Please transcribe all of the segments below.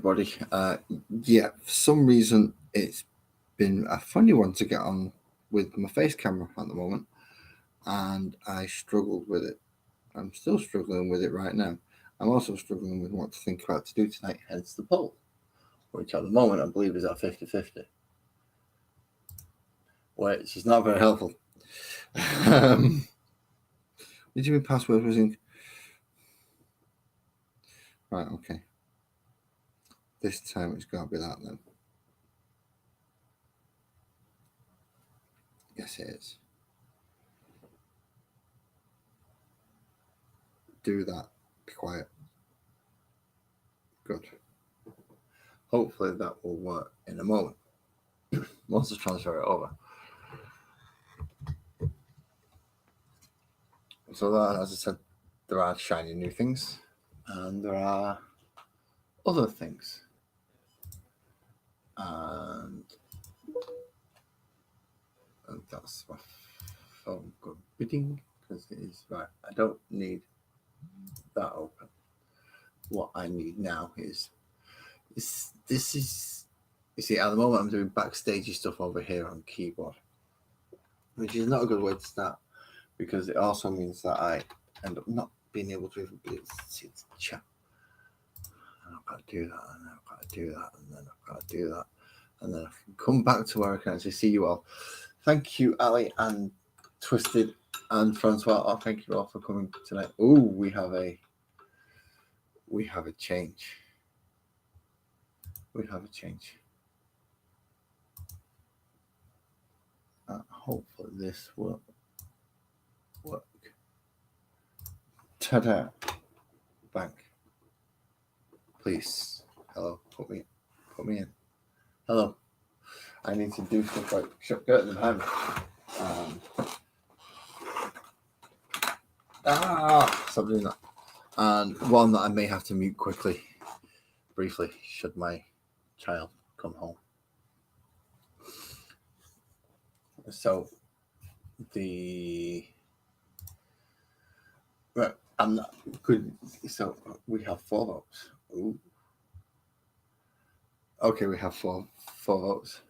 everybody. Yeah, for some reason it's been a funny one to get on with my face camera at the moment, and I struggled with it. I'm still struggling with it right now. I'm also struggling with what to think about to do tonight, hence the poll, which at the moment I believe is at 50-50. Which is not very helpful. Did you mean password Musing? Right, okay. This time it's got to be that then. Yes, it is. Do that. Be quiet. Good. Hopefully that will work in a moment. Once I transfer it over. So that, as I said, there are shiny new things, and there are other things. And that's my phone good bidding, because it is right. I don't need that open. What I need now is this is, you see, at the moment I'm doing backstagey stuff over here on keyboard, which is not a good way to start, because it also means that I end up not being able to even be able to see the chat. And I've got to do that, and I've got to do that, and then I've got to do that, and then I can come back to where I can actually see you all. Thank you, Ali and Twisted and Francois. Oh, thank you all for coming tonight. Oh, we have a change. We have a change. Hopefully this will work. Ta-da! Bank. Please. Hello. Put me in. Hello. I need to do stuff like shut curtains behind me. Stop doing that. And one that I may have to mute briefly, should my child come home. So I'm not good. So we have 4 votes. Ooh. Okay, we have four votes.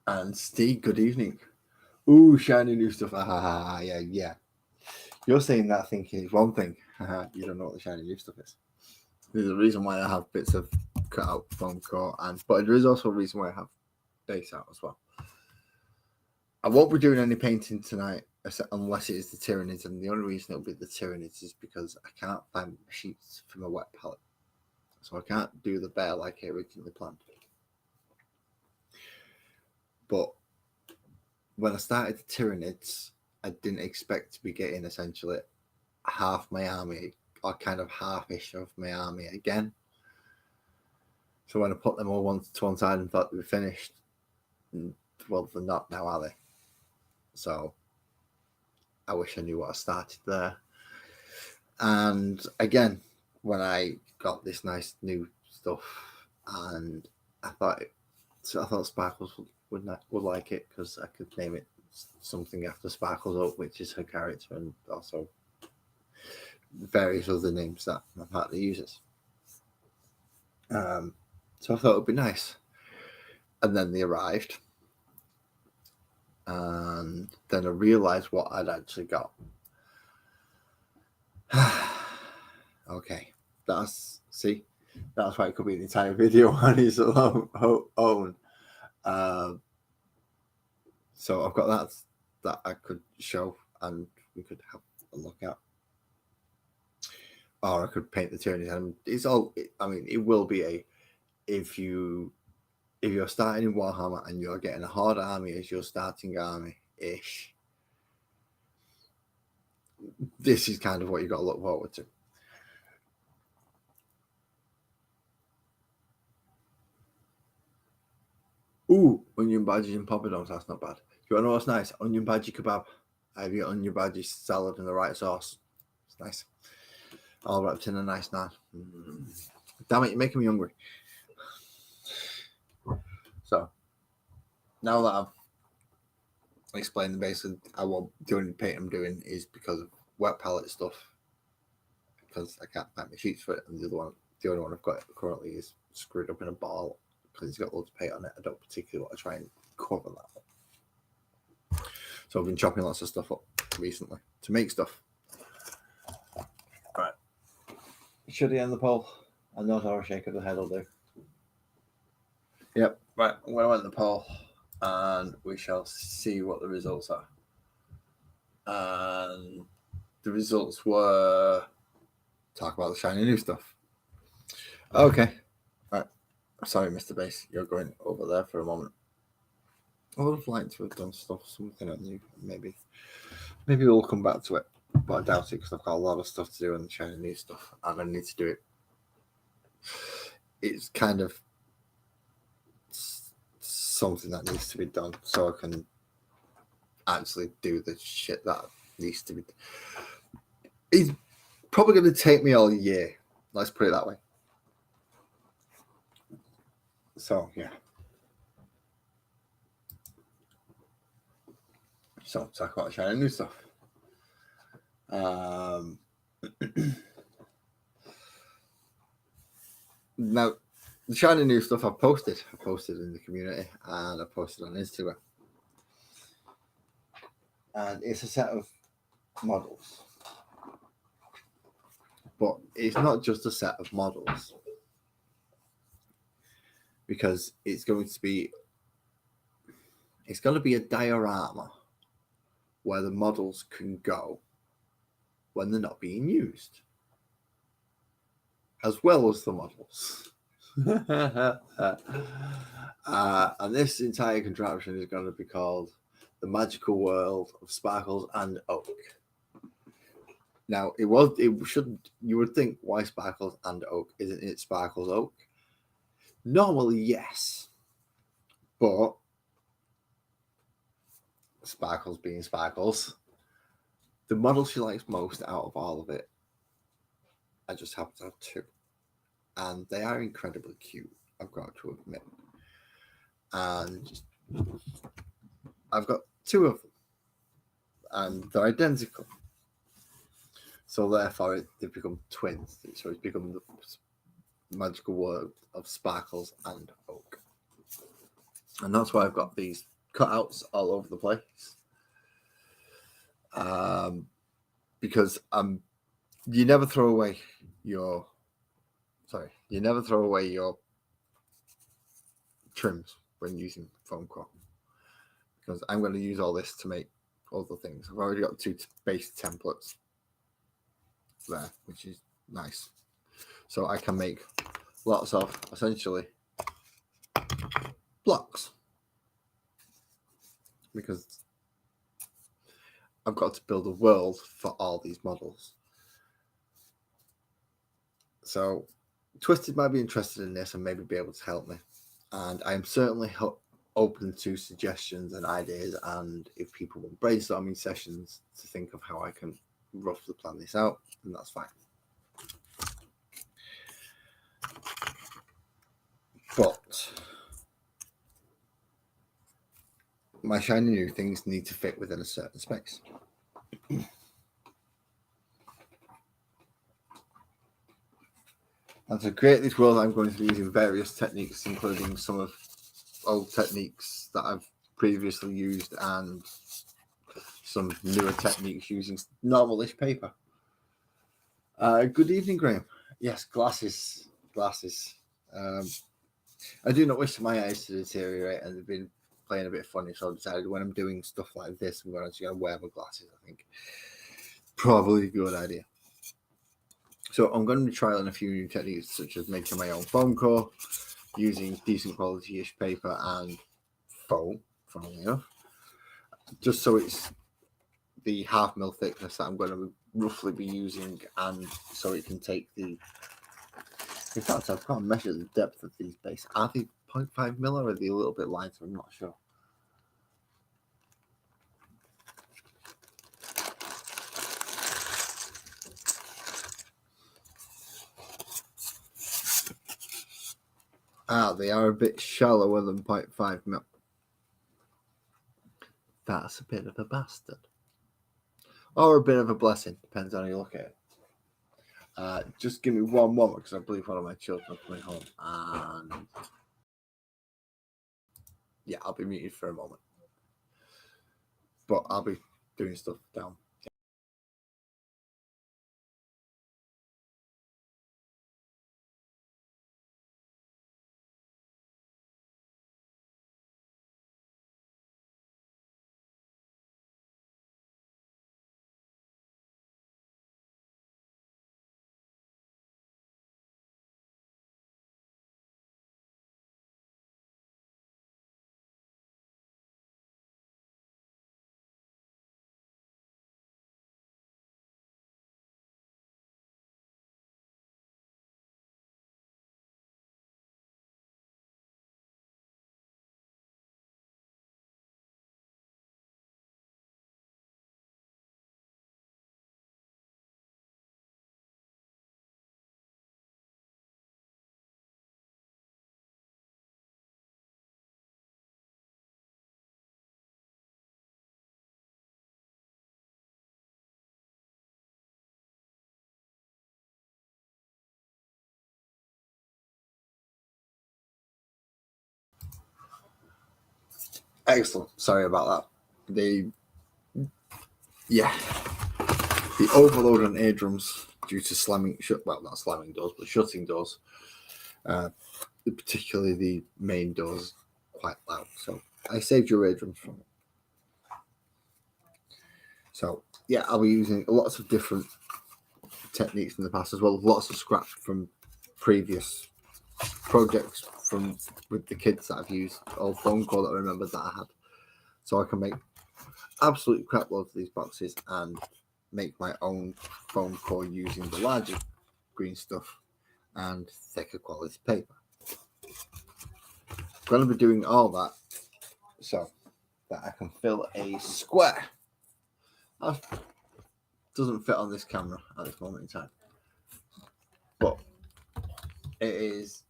And Steve, good evening. Ooh, shiny new stuff. Yeah. You're saying that thinking is one thing. You don't know what the shiny new stuff is. There's a reason why I have bits of cut out foam core, but there is also a reason why I have base out as well. I won't be doing any painting tonight unless it is the Tyranids, and the only reason it'll be the Tyranids is because I can't find sheets for my wet palette. So I can't do the bear like I originally planned. But when I started the Tyranids, I didn't expect to be getting essentially half my army, or kind of half-ish of my army again. So when I put them all to one side and thought they were finished, well, they're not now, are they? So I wish I knew what I started there. And again, when I got this nice new stuff, and I thought Sparkles would like it, because I could name it something after Sparkles Up, which is her character, and also various other names that my partner uses. So I thought it would be nice. And then they arrived. And then I realized what I'd actually got. Okay. That's why it could be an entire video on his own. So I've got that I could show, and we could have a look at. Or I could paint the Tyranny. And it's all, I mean, it will be if you're starting in Warhammer and you're getting a hard army as your starting army-ish, this is kind of what you've got to look forward to. Ooh, onion badges and poppadoms, that's not bad. You want to know what's nice? Onion badgie kebab. I have your onion badgie salad in the right sauce. It's nice. All wrapped in a nice naan. Damn it, you're making me hungry. So, now that I've explained basically I won't do any paint I'm doing is because of wet palette stuff, because I can't find my sheets for it, and the other one The only one I've got currently is screwed up in a ball because it's got loads of paint on it. I don't particularly want to try and cover that up. So I've been chopping lots of stuff up recently to make stuff. Right. Should he end the poll? I know how a shake of the head will do. Yep. Right. I'm going to end the poll and we shall see what the results are. And the results were talk about the shiny new stuff. Okay. Right. Sorry, Mr. Bass. You're going over there for a moment. I would have liked to have done something new. Maybe we'll come back to it. But I doubt it because I've got a lot of stuff to do on the shiny new stuff. And I need to do it. It's kind of something that needs to be done so I can actually do the shit that needs to be done. It's probably going to take me all year. Let's put it that way. So, yeah. So, talk about shiny new stuff. Now, the shiny new stuff I've posted. I posted in the community and I posted on Instagram. And it's a set of models. But it's not just a set of models. Because it's going to be a diorama where the models can go when they're not being used, as well as the models. And this entire contraption is going to be called The Magical World of Sparkles and Oak. Now, you would think, why Sparkles and Oak? Isn't it Sparkles Oak? Normally, yes. But Sparkles being Sparkles, the model she likes most out of all of it, I just happen to have two. And they are incredibly cute, I've got to admit. And I've got two of them. And they're identical. So therefore, they've become twins. So it's become the magical world of Sparkles and Oak. And that's why I've got these cutouts all over the place. Because you never throw away your trims when using foam core. Because I'm going to use all this to make other things. I've already got two base templates there, which is nice. So I can make lots of, essentially, blocks. Because I've got to build a world for all these models. So Twisted might be interested in this and maybe be able to help me. And I am certainly open to suggestions and ideas, and if people want brainstorming sessions to think of how I can roughly plan this out, then that's fine. But my shiny new things need to fit within a certain space. And to create this world, I'm going to be using various techniques, including some of old techniques that I've previously used and some newer techniques using normal-ish paper. Good evening, Graham. Yes, glasses. I do not wish my eyes to deteriorate, and they've been playing a bit funny, so I decided when I'm doing stuff like this, I'm actually going to wear my glasses, I think. Probably a good idea. So I'm going to be trialing a few new techniques, such as making my own foam core, using decent quality-ish paper and foam, funnily enough, just so it's the 0.5 mil thickness that I'm going to roughly be using, and so it can take the... In fact, I've got to measure the depth of these bases. Are they 0.5 mil or are they a little bit lighter? I'm not sure. They are a bit shallower than 0.5 mil. That's a bit of a bastard. Or a bit of a blessing, depends on how you look at it. Just give me one moment because I believe one of my children are coming home. And yeah, I'll be muted for a moment. But I'll be doing stuff down. Excellent. Sorry about that. The overload on eardrums due to slamming not slamming doors, but shutting doors. Particularly the main doors, quite loud. So I saved your eardrums from it. So yeah, I'll be using lots of different techniques in the past as well. Lots of scrap from previous projects with the kids that I've used, or phone call that I remember that I had. So I can make absolute crap loads of these boxes and make my own foam core using the larger green stuff and thicker quality paper. I'm going to be doing all that so that I can fill a square. That doesn't fit on this camera at this moment in time, but it is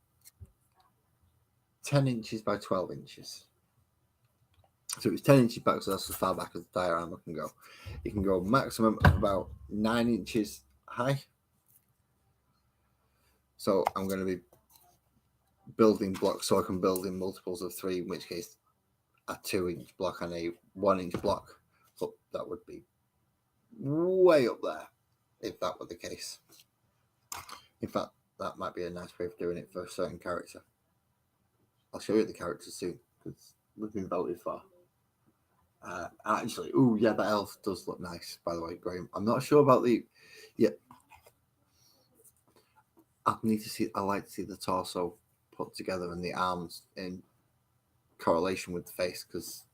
10 inches by 12 inches. So it's 10 inches back, so that's as far back as the diorama can go. It can go maximum of about 9 inches high. So I'm going to be building blocks so I can build in multiples of 3, in which case a 2-inch block and a 1-inch block. So that would be way up there if that were the case. In fact, that might be a nice way of doing it for a certain character. I'll show you the characters soon because we've been voted for. Actually, that elf does look nice, by the way, Graham. I'm not sure about the. Yeah. I like to see the torso put together and the arms in correlation with the face because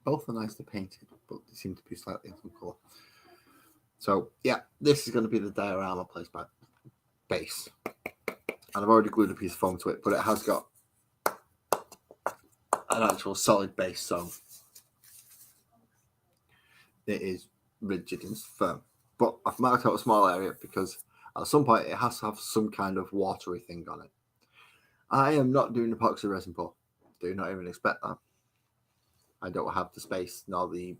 both are nicely painted, but they seem to be slightly different colour. So, yeah, this is going to be the diorama placed by base. And I've already glued a piece of foam to it, but it has got an actual solid base, so it is rigid and firm. But I've marked out a small area because at some point it has to have some kind of watery thing on it. I am not doing epoxy resin pour. Do not even expect that. I don't have the space nor the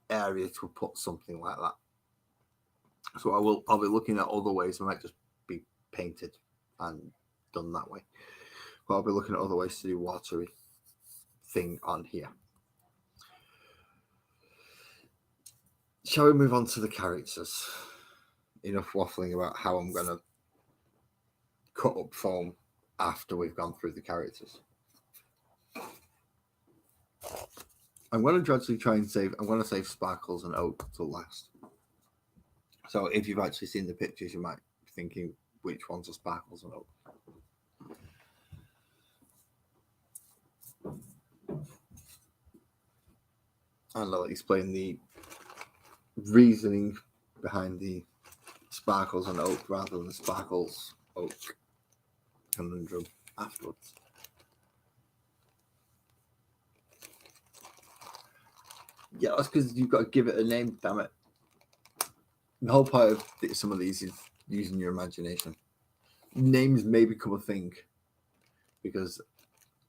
area to put something like that. So I'll be looking at other ways. I might just be painted and done that way. But I'll be looking at other ways to do watery thing on here. Shall we move on to the characters? Enough waffling about how I'm going to cut up foam after we've gone through the characters. I'm going to gradually try and save. I'm going to save Sparkles and Oak till last. So if you've actually seen the pictures, you might be thinking which ones are Sparkles and Oak. And I'll explain the reasoning behind the Sparkles and Oak rather than Sparkles Oak conundrum afterwards. Yeah, that's because you've got to give it a name, damn it. The whole point of some of these is using your imagination. Names may become a thing because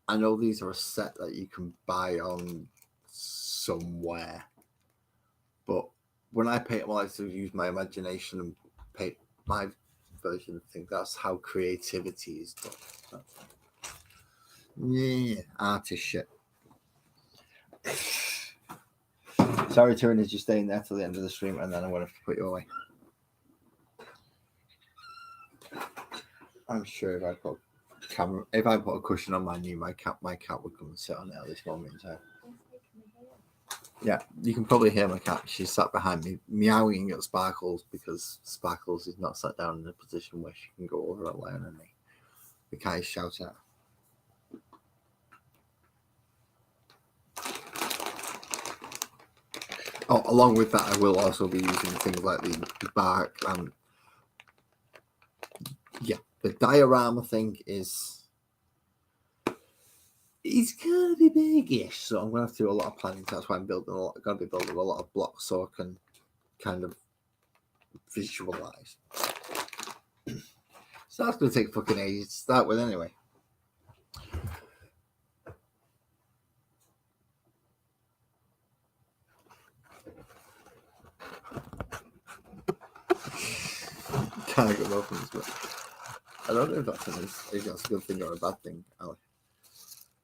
I know these are a set that you can buy on somewhere, but when I paint, I like to use my imagination and paint my version of things. That's how creativity is done. Yeah, artist shit. Sorry, Tyranny, just staying there till the end of the stream, and then I'm going to have to put you away. I'm sure if I put a cushion on my knee, my cat would come and sit on it at this moment in time. Yeah, you can probably hear my cat. She's sat behind me, meowing at Sparkles because Sparkles is not sat down in a position where she can go over and lie on her knee. The cat is shouting at her. Oh, along with that, I will also be using things like the bark and the diorama thing is it's gonna be big-ish, so I'm gonna have to do a lot of planning. So that's why I'm gonna be building a lot of blocks so I can kind of visualize. So that's gonna take fucking ages to start with anyway. Can't get open this, but I don't know if that's a good thing or a bad thing, Ali.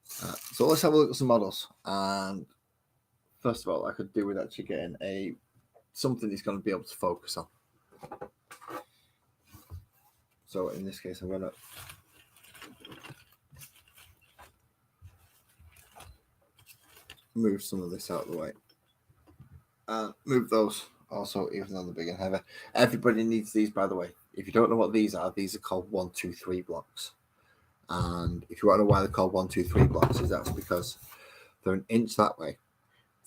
So let's have a look at some models. And first of all, I could do with actually getting something he's going to be able to focus on. So in this case, I'm going to move some of this out of the way. And move those also, even though they're big and heavy. Everybody needs these, by the way. If you don't know what these are called 1, 2, 3 blocks. And if you want to know why they're called 1, 2, 3 blocks, that's because they're an inch that way,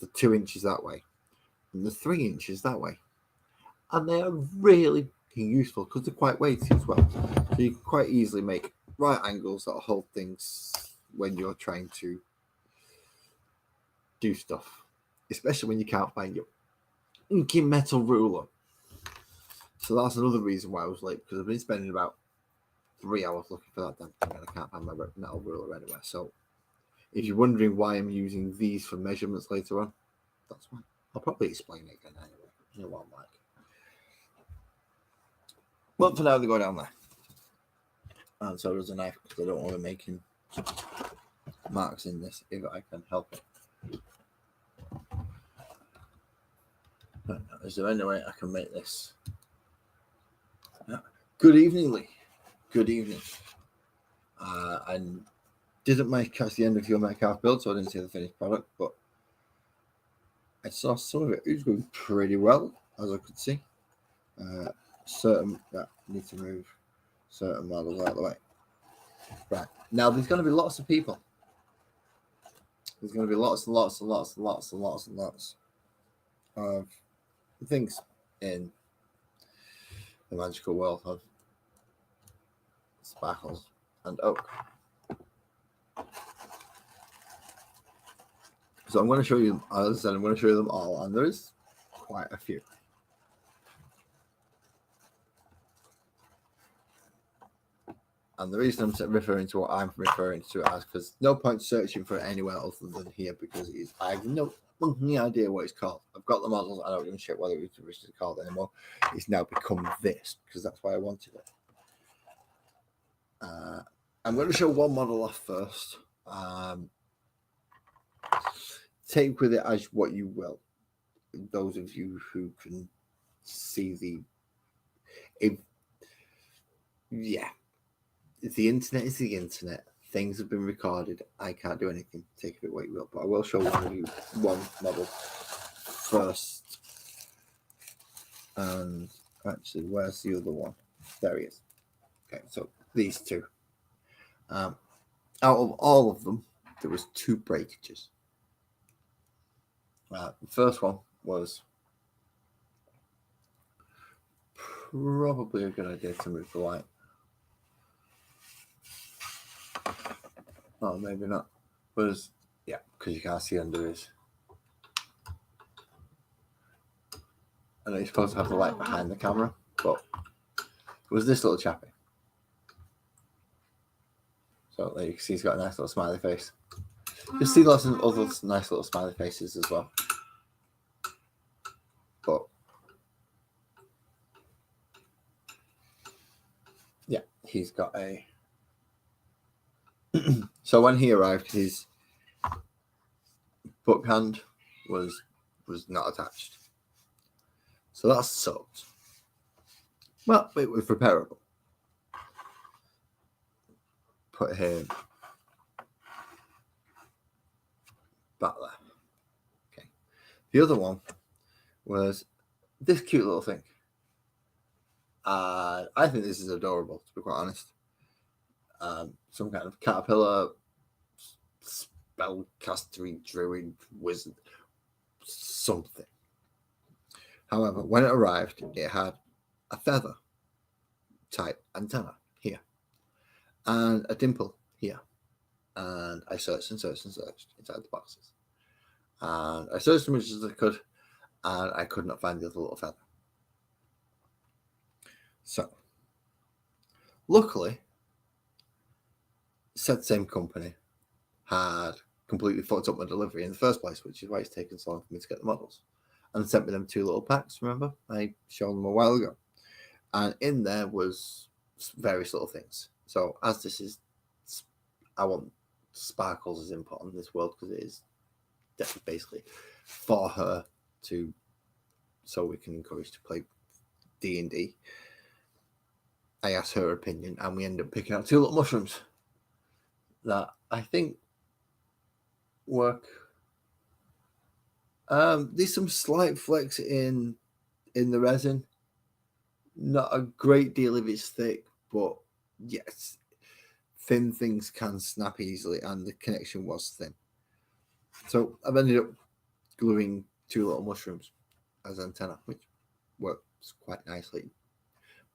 they're 2 inches that way, and they're 3 inches that way. And they are really useful because they're quite weighty as well. So you can quite easily make right angles that hold things when you're trying to do stuff, especially when you can't find your inky metal ruler. So that's another reason why I was late, because I've been spending about 3 hours looking for that damn thing and I can't find my metal ruler anywhere. So if you're wondering why I'm using these for measurements later on, that's why. I'll probably explain it again anyway. You know what I'm like. Well, for now, they go down there. And so does a knife, because I don't want to be making marks in this if I can help it. But is there any way I can make this? Good evening, Lee. Good evening. I didn't make catch the end of your Metcalf build, so I didn't see the finished product, but I saw some of it. It was going pretty well, as I could see. Need to move certain models out of the way. Right. Now, there's going to be lots of people. There's going to be lots and lots and lots and lots and lots and lots of things in the magical world of Sparkles and Oak. So I'm going to show you, as I said, I'm going to show you them all, and there is quite a few. And the reason I'm referring to what I'm referring to it as, because no point searching for it anywhere other than here, because I have no idea what it's called. I've got the models, I don't give a shit whether it's originally called anymore. It's now become this, because that's why I wanted it. I'm going to show one model off first. Take with it as what you will. Those of you who can see if the internet is the internet. Things have been recorded. I can't do anything. Take it what you will. But I will show one model first. And actually, where's the other one? There he is. Okay, so these two. Out of all of them, there was 2 breakages. The first one was probably a good idea to move the light. Oh, maybe not. Because you can't see under his. I know you're supposed to have the light behind the camera, but it was this little chappy. So there you can see he's got a nice little smiley face. You'll see lots of other nice little smiley faces as well. But yeah, he's got a. So when he arrived, his book hand was not attached. So that sucked. Well, it was repairable. Put him back there. Okay. The other one was this cute little thing. I think this is adorable, to be quite honest. Some kind of caterpillar, spellcastery, druid, wizard, something. However, when it arrived, it had a feather type antenna here and a dimple here. And I searched and searched and searched inside the boxes. And I searched as much as I could, and I could not find the other little feather. So, luckily, said same company had completely fucked up my delivery in the first place, which is why it's taken so long for me to get the models. And sent me them 2 little packs, remember? I showed them a while ago. And in there was various little things. So as this is, I want sparkles as input on this world because it is basically for her to, so we can encourage to play D&D. I asked her opinion, and we ended up picking out 2 little mushrooms that I think work. There's some slight flex in the resin. Not a great deal if it's thick, but yes, thin things can snap easily, and the connection was thin. So I've ended up gluing 2 little mushrooms as antenna, which works quite nicely.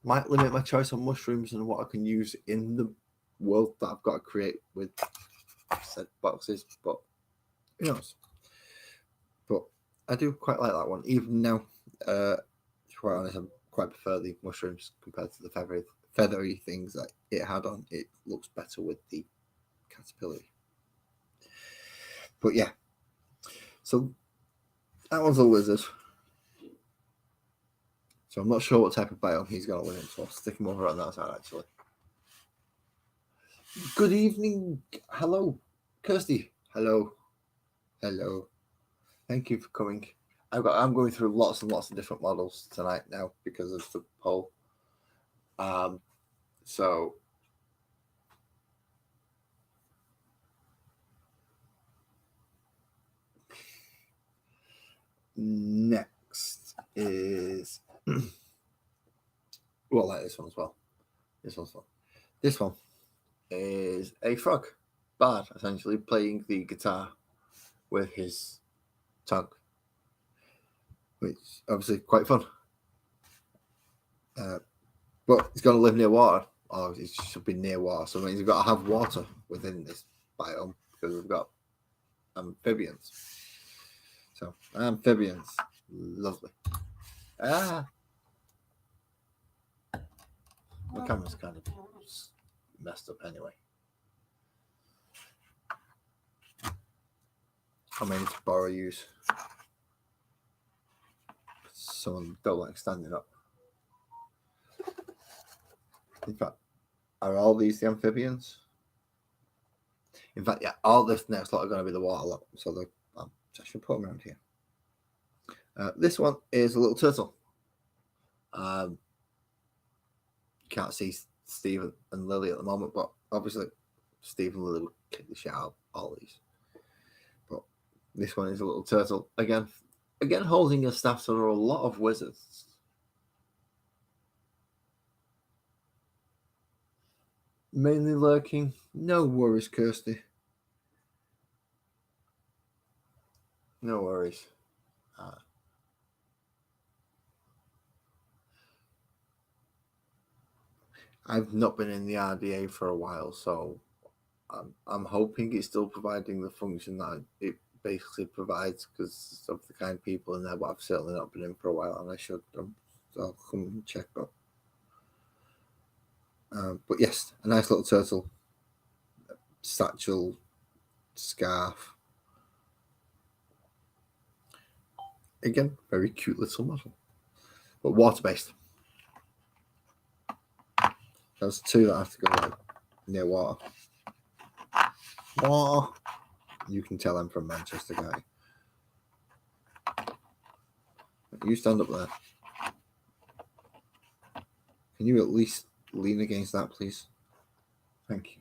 Might limit my choice on mushrooms and what I can use in the world that I've got to create with said boxes, but who knows? But I do quite like that one, even now. To be quite honest, I quite prefer the mushrooms compared to the feathery things that it had on. It looks better with the caterpillar. But yeah, so that one's a lizard. So I'm not sure what type of biome he's going to live in, so I'll stick him over on that side, actually. Good evening. Hello. Kirsty. Hello. Hello. Thank you for coming. I'm going through lots and lots of different models tonight now because of the poll. So next is well, like this one as well. This one's fun. This one is a frog bard, essentially playing the guitar with his tongue, which obviously quite fun. But he's going to live near water, or it should be near water. So it means you've got to have water within this biome because we've got amphibians. So amphibians, lovely. My camera's kind of messed up anyway. I may need to borrow use. Someone don't like standing up. In fact, are all these the amphibians? In fact, yeah, all this next lot are going to be the water lot. So I should put them around here. This one is a little turtle. Can't see Steve and Lily at the moment, but obviously Steve and Lily will kick the shit out of all these. But this one is a little turtle. Again holding a staff, so there are a lot of wizards. Mainly lurking. No worries, Kirsty. No worries. I've not been in the RDA for a while, so I'm hoping it's still providing the function that it basically provides because of the kind of people in there, but I've certainly not been in for a while, and I should. So I'll come and check up. But yes, a nice little turtle, satchel, scarf. Again, very cute little model, but water-based. There's two that have to go like near water. Water. You can tell I'm from Manchester, guy. You stand up there. Can you at least lean against that, please? Thank you.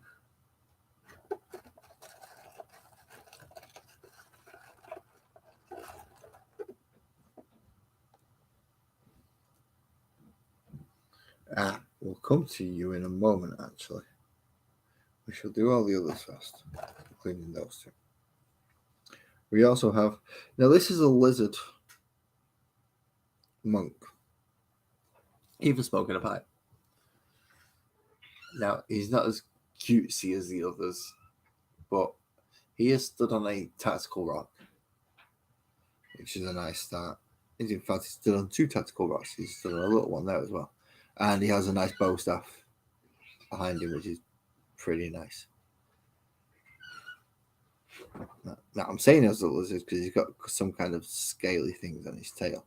We'll come to you in a moment, actually. We shall do all the others first, including those two. We also have... Now, this is a lizard monk. Even smoking a pipe. Now, he's not as cutesy as the others, but he is stood on a tactical rock, which is a nice start. In fact, he's stood on two tactical rocks. He's stood on a little one there as well. And he has a nice bow staff behind him, which is pretty nice. Now I'm saying as a lizard because he's got some kind of scaly things on his tail.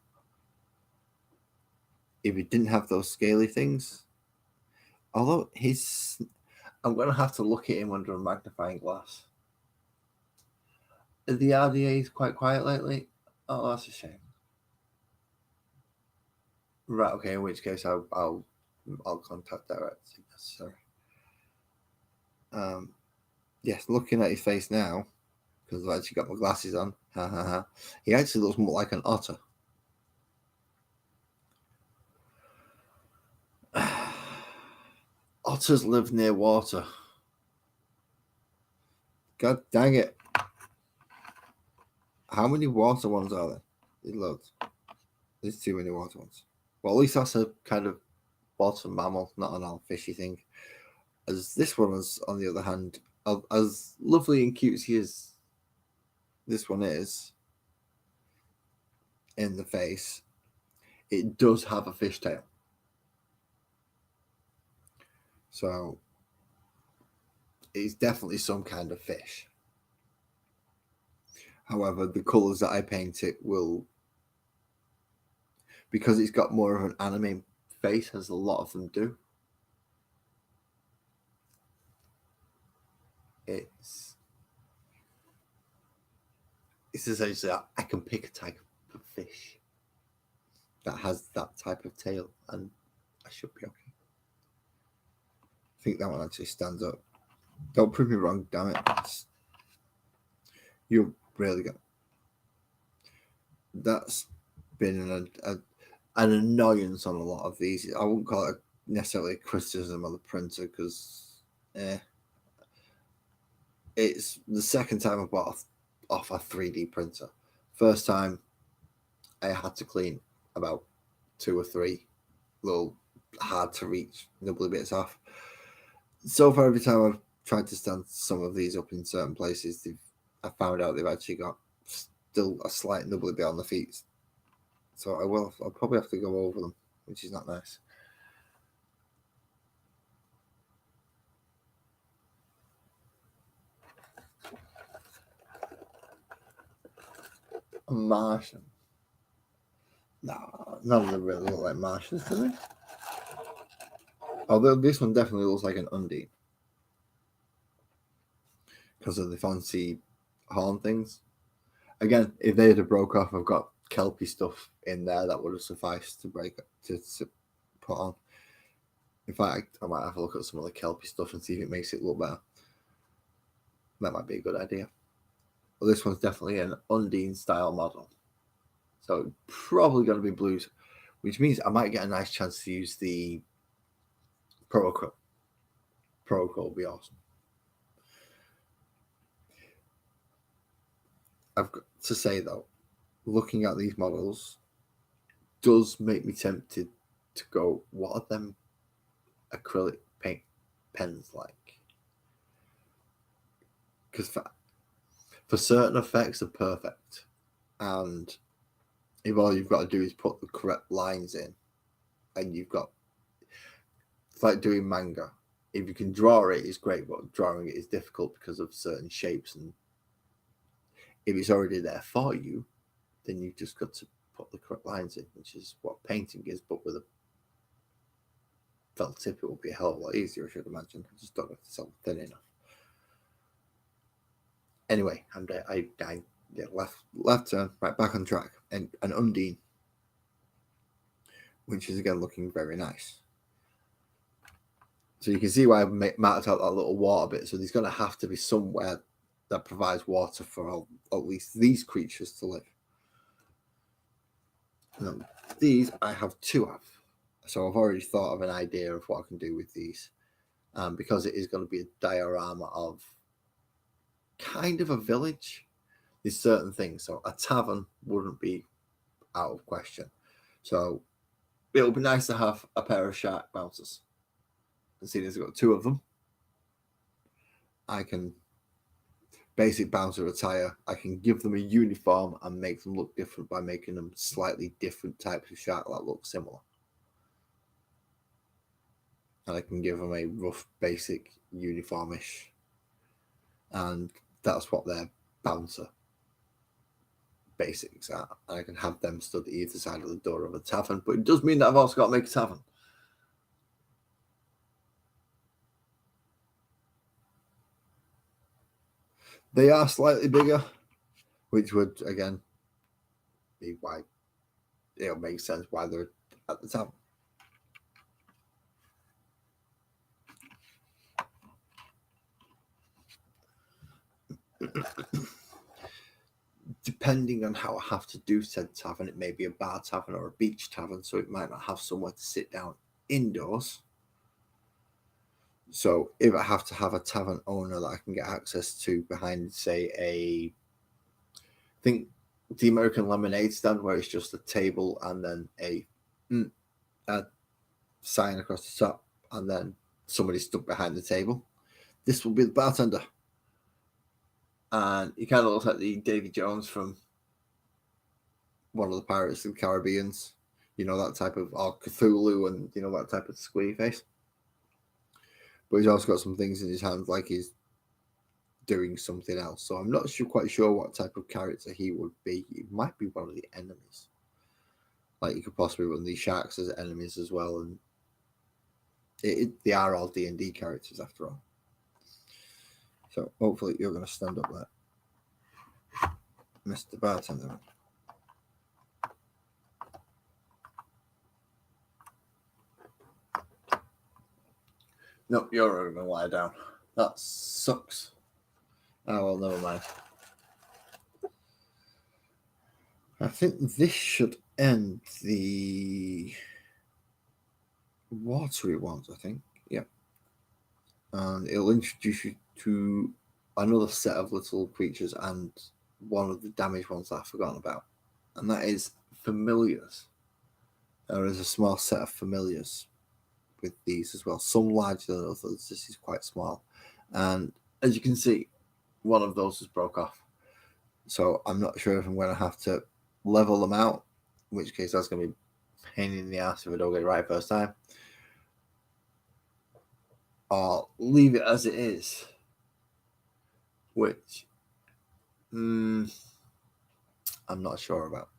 If he didn't have those scaly things, although I'm going to have to look at him under a magnifying glass. The RDA is quite quiet lately. Oh, that's a shame. Right, okay. In which case, I'll contact direct if necessary. Yes, looking at his face now, because I've actually got my glasses on. He actually looks more like an otter. Otters live near water. God dang it. How many water ones are there? There's loads. There's too many water ones. Well, at least that's a kind of water mammal, not an all fishy thing. As this one is, on the other hand, as lovely and cutesy as this one is in the face, it does have a fishtail. So it's definitely some kind of fish. However, the colours that I paint it will, because it's got more of an anime face, as a lot of them do, it's essentially, I can pick a type of fish that has that type of tail, and I should be okay. I think that one actually stands up. Don't prove me wrong, damn it. You're really good. That's been an annoyance on a lot of these. I wouldn't call it necessarily a criticism of the printer because it's the second time I bought off a 3D printer. First time I had to clean about 2 or 3 little hard to reach nibbly bits off. So far, every time I've tried to stand some of these up in certain places, I found out they've actually got still a slight nibbly bit on the feet. So I'll probably have to go over them, which is not nice. A Martian. No, none of them really look like Martians, do they? Although this one definitely looks like an undine. Because of the fancy horn things. Again, if they had broke off, I've got kelpie stuff in there that would have sufficed to put on. In fact, I might have a look at some of the kelpie stuff and see if it makes it look better. That might be a good idea. Well, this one's definitely an undine style model. So probably going to be blues, which means I might get a nice chance to use the Protocol. Protocol will be awesome. I've got to say though, looking at these models does make me tempted to go, what are them acrylic paint pens like? Because for certain effects are perfect, and if all you've got to do is put the correct lines in, and you've got, it's like doing manga. If you can draw it, it's great, but drawing it is difficult because of certain shapes, and if it's already there for you, then you've just got to put the correct lines in, which is what painting is, but with felt tip it would be a hell of a lot easier, I should imagine. I just don't know if it's all thin enough. Anyway, I left turn, right back on track, and an Undine, which is again looking very nice. So you can see why I marked out that little water bit. So there's going to have to be somewhere that provides water for at least these creatures to live. Now, these I have 2 of. So I've already thought of an idea of what I can do with these. Because it is going to be a diorama of kind of a village. There's certain things. So a tavern wouldn't be out of question. So it would be nice to have a pair of shark bouncers. And see, there's got 2 of them. I can basic bouncer attire. I can give them a uniform and make them look different by making them slightly different types of shark that look similar. And I can give them a rough basic uniformish. And that's what their bouncer basics are. And I can have them stood at either side of the door of a tavern. But it does mean that I've also got to make a tavern. They are slightly bigger, which would, again, be why it'll make sense why they're at the tavern. Depending on how I have to do said tavern, it may be a bar tavern or a beach tavern, so it might not have somewhere to sit down indoors. So if I have to have a tavern owner that I can get access to behind, say, I think the American lemonade stand where it's just a table and then a sign across the top and then somebody stuck behind the table. This will be the bartender. And he kind of looks like the Davy Jones from one of the Pirates of the Caribbeans. You know, that type of, or Cthulhu and, you know, that type of squee face. But he's also got some things in his hands like he's doing something else. So I'm not quite sure what type of character he would be. He might be one of the enemies. Like you could possibly run these sharks as enemies as well. And they are all D&D characters after all. So hopefully you're going to stand up there, Mr. Bartender. No, you're going to lie down. That sucks. Oh, well, never mind. I think this should end the watery ones, I think. Yeah. And it'll introduce you to another set of little creatures and one of the damaged ones that I've forgotten about. And that is familiars. There is a small set of familiars with these as well. Some larger than others. This is quite small. And as you can see, one of those has broke off. So I'm not sure if I'm going to have to level them out, in which case that's going to be a pain in the ass if I don't get it right first time. Or leave it as it is, which I'm not sure about.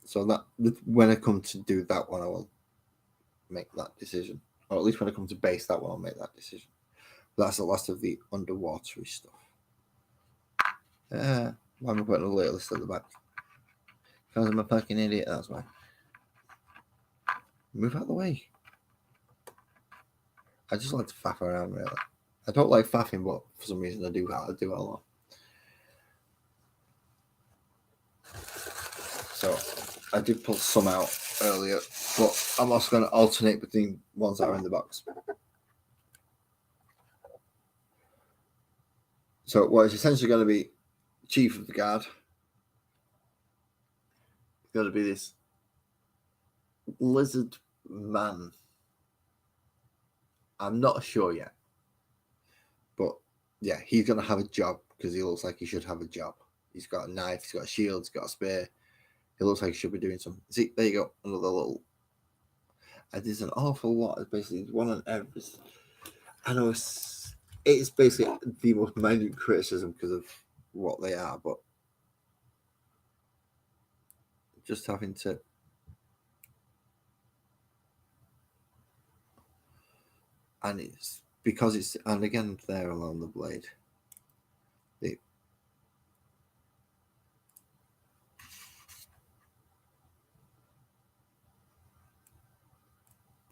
So that when I come to do that one, I will make that decision. Or at least when I come to base that one, I'll make that decision. But that's the last of the underwatery stuff. Why am I putting a little list at the back? Because I'm a fucking idiot, that's why. Move out of the way. I just like to faff around, really. I don't like faffing, but for some reason I do it a lot. So I did pull some out earlier, but I'm also going to alternate between ones that are in the box. So what is essentially going to be Chief of the Guard. It's going to be this lizard man. I'm not sure yet. But yeah, he's going to have a job because he looks like he should have a job. He's got a knife, he's got a shield, he's got a spear. He looks like he should be doing something. See, there you go. Another little. There's an awful lot. It's basically one on every. I know it's basically the most minute criticism because of what they are, but just having to and it's because it's, and again there along the blade, it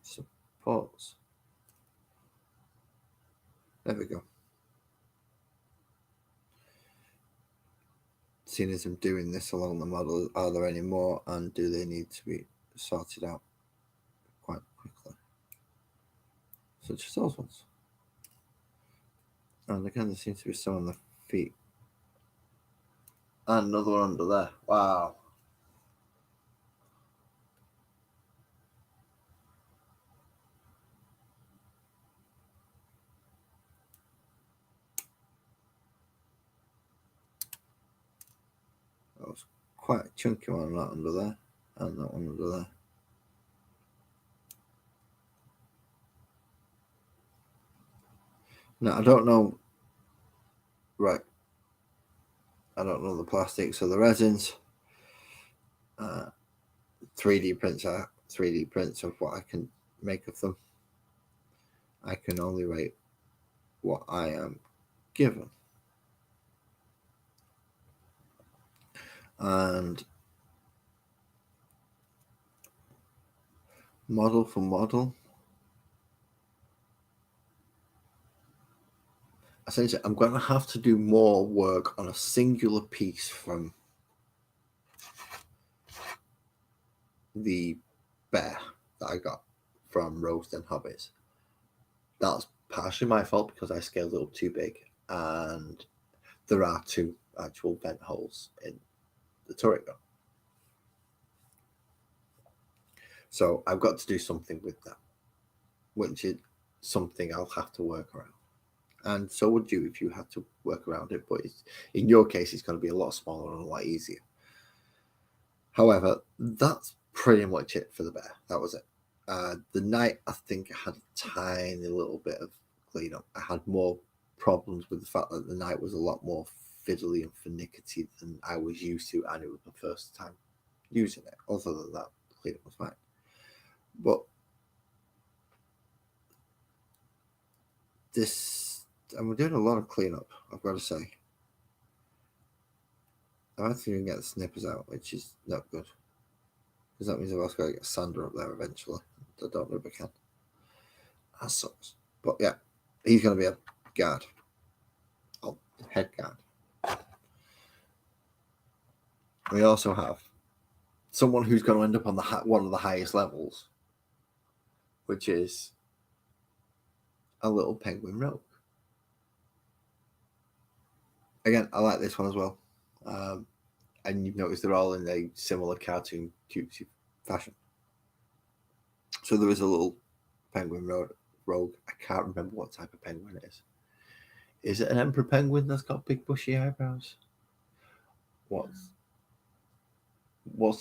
supports. There we go. Seeing as I'm doing this along the model, are there any more, and do they need to be sorted out quite quickly, such as those ones? And again, there seems to be some on the feet. And another one under there. Wow. That was quite a chunky one, that under there. And that one under there. Now, I don't know. Right. I don't know the plastics or the resins. 3D prints are 3D prints of what I can make of them. I can only rate what I am given. And model for model, essentially I'm going to have to do more work on a singular piece from the bear that I got from Roast and Hobbits. That's partially my fault because I scaled it up too big, and there are 2 actual vent holes in the turret gun. So I've got to do something with that, which is something I'll have to work around. And so would you if you had to work around it, but in your case, it's going to be a lot smaller and a lot easier. However, that's pretty much it for the bear. That was it. The knight, I think, had a tiny little bit of cleanup. I had more problems with the fact that the knight was a lot more fiddly and finicky than I was used to, and it was the first time using it. Other than that, the cleanup was fine. But this, and we're doing a lot of cleanup, I've got to say. I don't think we can get the snippers out, which is not good. Because that means I've also got to get Sander up there eventually. I don't know if I can. That sucks. But yeah, he's going to be a guard. Oh, head guard. We also have someone who's going to end up on one of the highest levels, which is a little penguin rogue. Again, I like this one as well. And you've noticed they're all in a similar cartoon cutesy fashion. So there is a little penguin rogue. I can't remember what type of penguin it is. Is it an emperor penguin that's got big bushy eyebrows? What's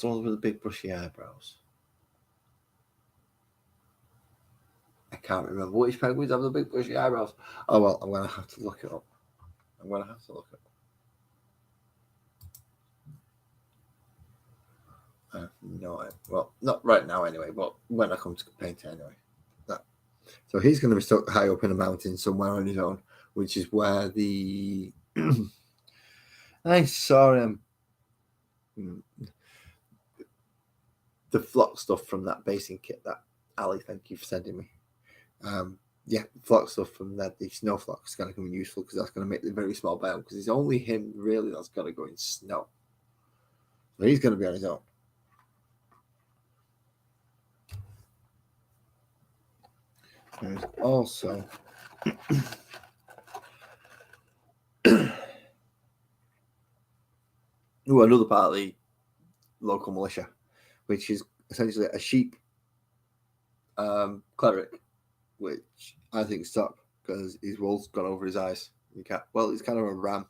the one with the big bushy eyebrows? I can't remember which penguins have the big bushy eyebrows. Oh well, I'm gonna have to look it up. No, well, not right now anyway, but when I come to paint it anyway. That. So he's going to be stuck high up in a mountain somewhere on his own, which is where the I saw him. The flock stuff from that basing kit that Ali, thank you for sending me. Yeah, flock stuff from that, the snow flock is going to come in useful because that's going to make the very small biome because it's only him really that's going to go in snow. So he's going to be on his own. There's also another part of the local militia, which is essentially a sheep cleric, which I think stop because his wool's gone over his eyes. Well, he's kind of a ram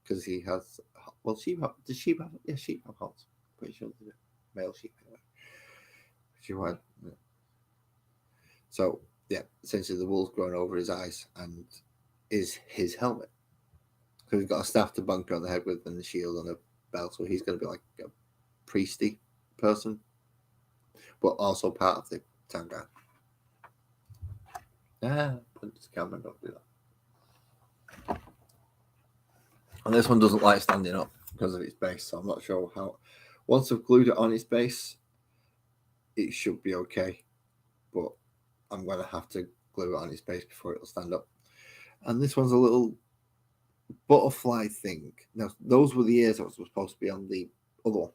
because he has. Well, sheep have. Does sheep have? Yeah, sheep have horns. Pretty sure they do. Male sheep anyway. She had. Yeah. So yeah, essentially the wool's grown over his eyes and is his helmet. So he's got a staff to bunker on the head with and the shield and a belt. So he's going to be like a priesty person, but also part of the town guard. Point to the camera, don't do that. And this one doesn't like standing up because of its base, so I'm not sure how. Once I've glued it on its base, it should be okay, but I'm going to have to glue it on its base before it'll stand up. And this one's a little butterfly thing. Now, those were the ears that was supposed to be on the other one,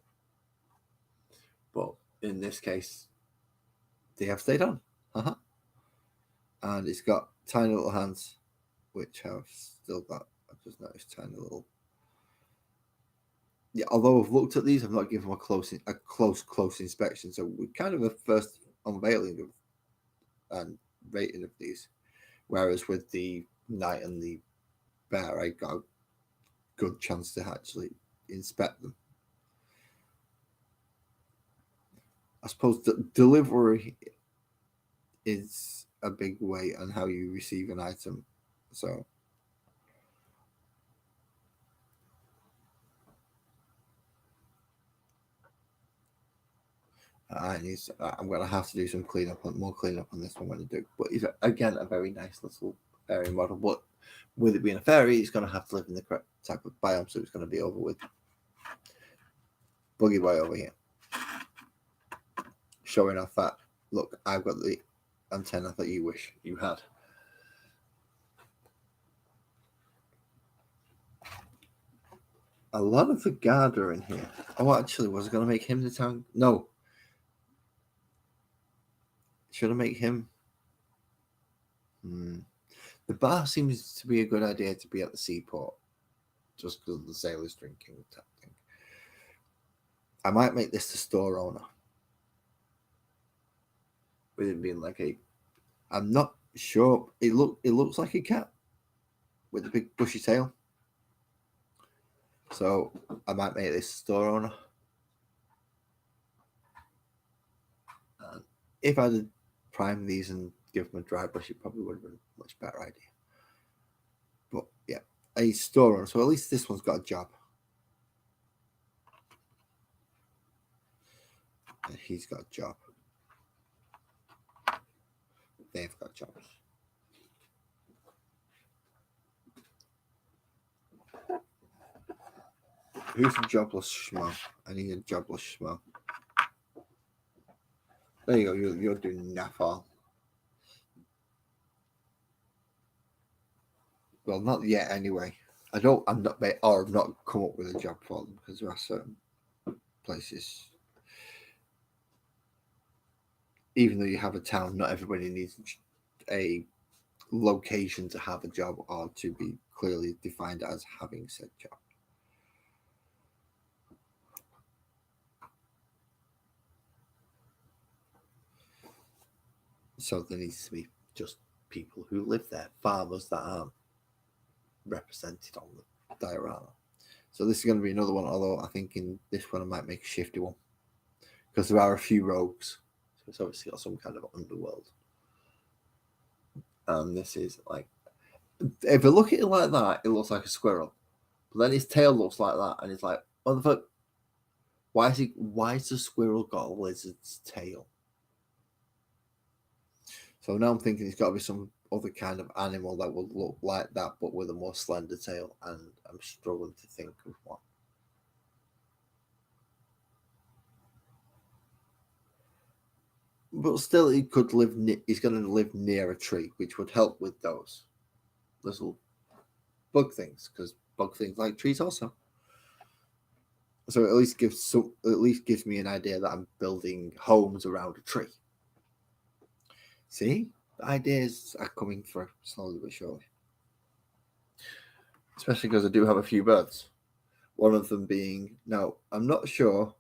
but in this case, they have stayed on. And it's got tiny little hands, which have still got, I've just noticed, tiny little. Yeah, although I've looked at these, I've not given them a close inspection. So we're kind of a first unveiling of and rating of these. Whereas with the knight and the bear, I got a good chance to actually inspect them. I suppose the delivery is a big way on how you receive an item. So I'm going to have to do some more cleanup on this one when I do. But it's, again, a very nice little fairy model. But with it being a fairy, it's going to have to live in the correct type of biome. So it's going to be over with Boogie Boy over here. Showing off that, look, I've got the antenna that you wish you had. A lot of the guard are in here. Oh, actually, was I going to make him the town? No. Should I make him? The bar seems to be a good idea to be at the seaport, just because of the sailors drinking type thing. I might make this the store owner. With it being like I'm not sure. It looks like a cat with a big bushy tail. So I might make this store owner. And if I had prime these and give them a dry brush, it probably would have been a much better idea. But yeah, a store owner. So at least this one's got a job. And he's got a job. They've got jobs. Who's a jobless schmo? I need a jobless schmo. There you go. You're doing naff. Well, not yet anyway. I've not come up with a job for them because there are certain places. Even though you have a town, not everybody needs a location to have a job or to be clearly defined as having said job. So there needs to be just people who live there, farmers that aren't represented on the diorama. So this is going to be another one, although I think in this one I might make a shifty one because there are a few rogues. So it's obviously got some kind of underworld. And this is like, if you look at it like that, it looks like a squirrel. But then his tail looks like that, and it's like, what the fuck? Why is the squirrel got a lizard's tail? So now I'm thinking it's got to be some other kind of animal that would look like that, but with a more slender tail, and I'm struggling to think of what. But still, he could live. He's going to live near a tree, which would help with those little bug things, because bug things like trees also. So at least gives me an idea that I'm building homes around a tree. See, the ideas are coming through slowly but surely. Especially because I do have a few birds. One of them being, now I'm not sure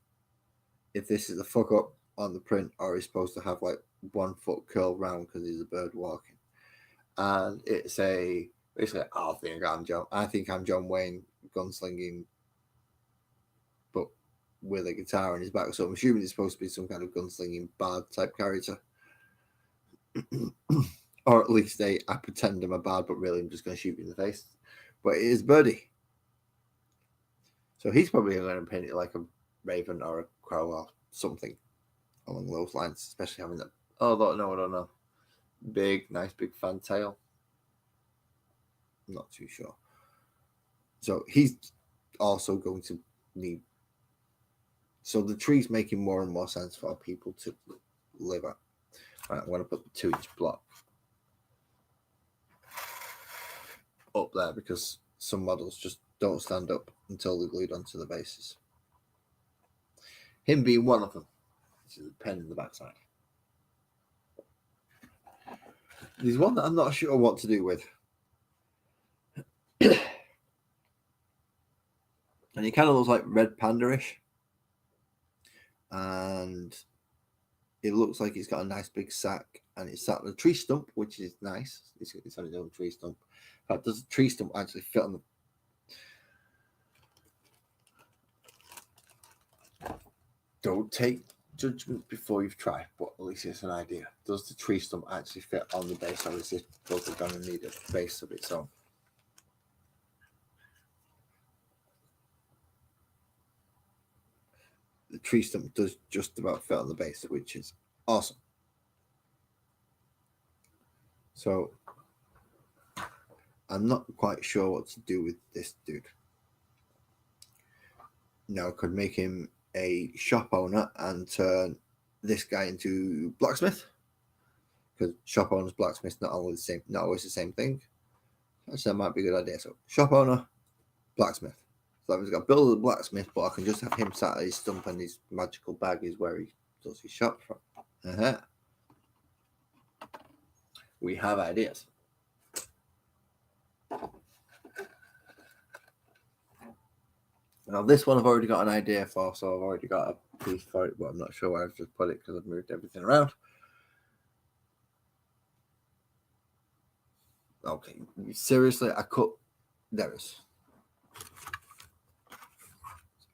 if this is a fuck up on the print or he's supposed to have like 1 foot curl round because he's a bird walking. And it's basically, I think I'm John Wayne gunslinging, but with a guitar on his back. So I'm assuming it's supposed to be some kind of gunslinging bard type character. Or at least I pretend I'm a bard, but really I'm just going to shoot you in the face. But it is Birdie. So he's probably going to paint it like a raven or a crow or something along those lines, especially having that. Oh, no, I don't know. nice big fantail. I'm not too sure. So he's also going to need. So the tree's making more and more sense for people to live at. Right, I'm going to put the 2-inch block up there because some models just don't stand up until they're glued onto the bases. Him being one of them. This is a pen in the backside. There's one that I'm not sure what to do with. And he kind of looks like Red Panda-ish. And it looks like he's got a nice big sack. And it's sat on a tree stump, which is nice. It's on his own tree stump. In fact, does the tree stump actually fit on the... Don't take judgment before you've tried, but at least it's an idea. Does the tree stump actually fit on the base, or is it going to need a base of its own? The tree stump does just about fit on the base, which is awesome. So I'm not quite sure what to do with this dude. Now I could make him a shop owner and turn this guy into blacksmith, because shop owner's blacksmith not always the same thing. Actually, that might be a good idea. So shop owner, blacksmith. So I've got to build a blacksmith, but I can just have him sat at his stump, and his magical bag is where he does his shop from. We have ideas. Now this one I've already got an idea for, so I've already got a piece for it, but I'm not sure where I've just put it because I've moved everything around. Okay, seriously, I cut. There it is.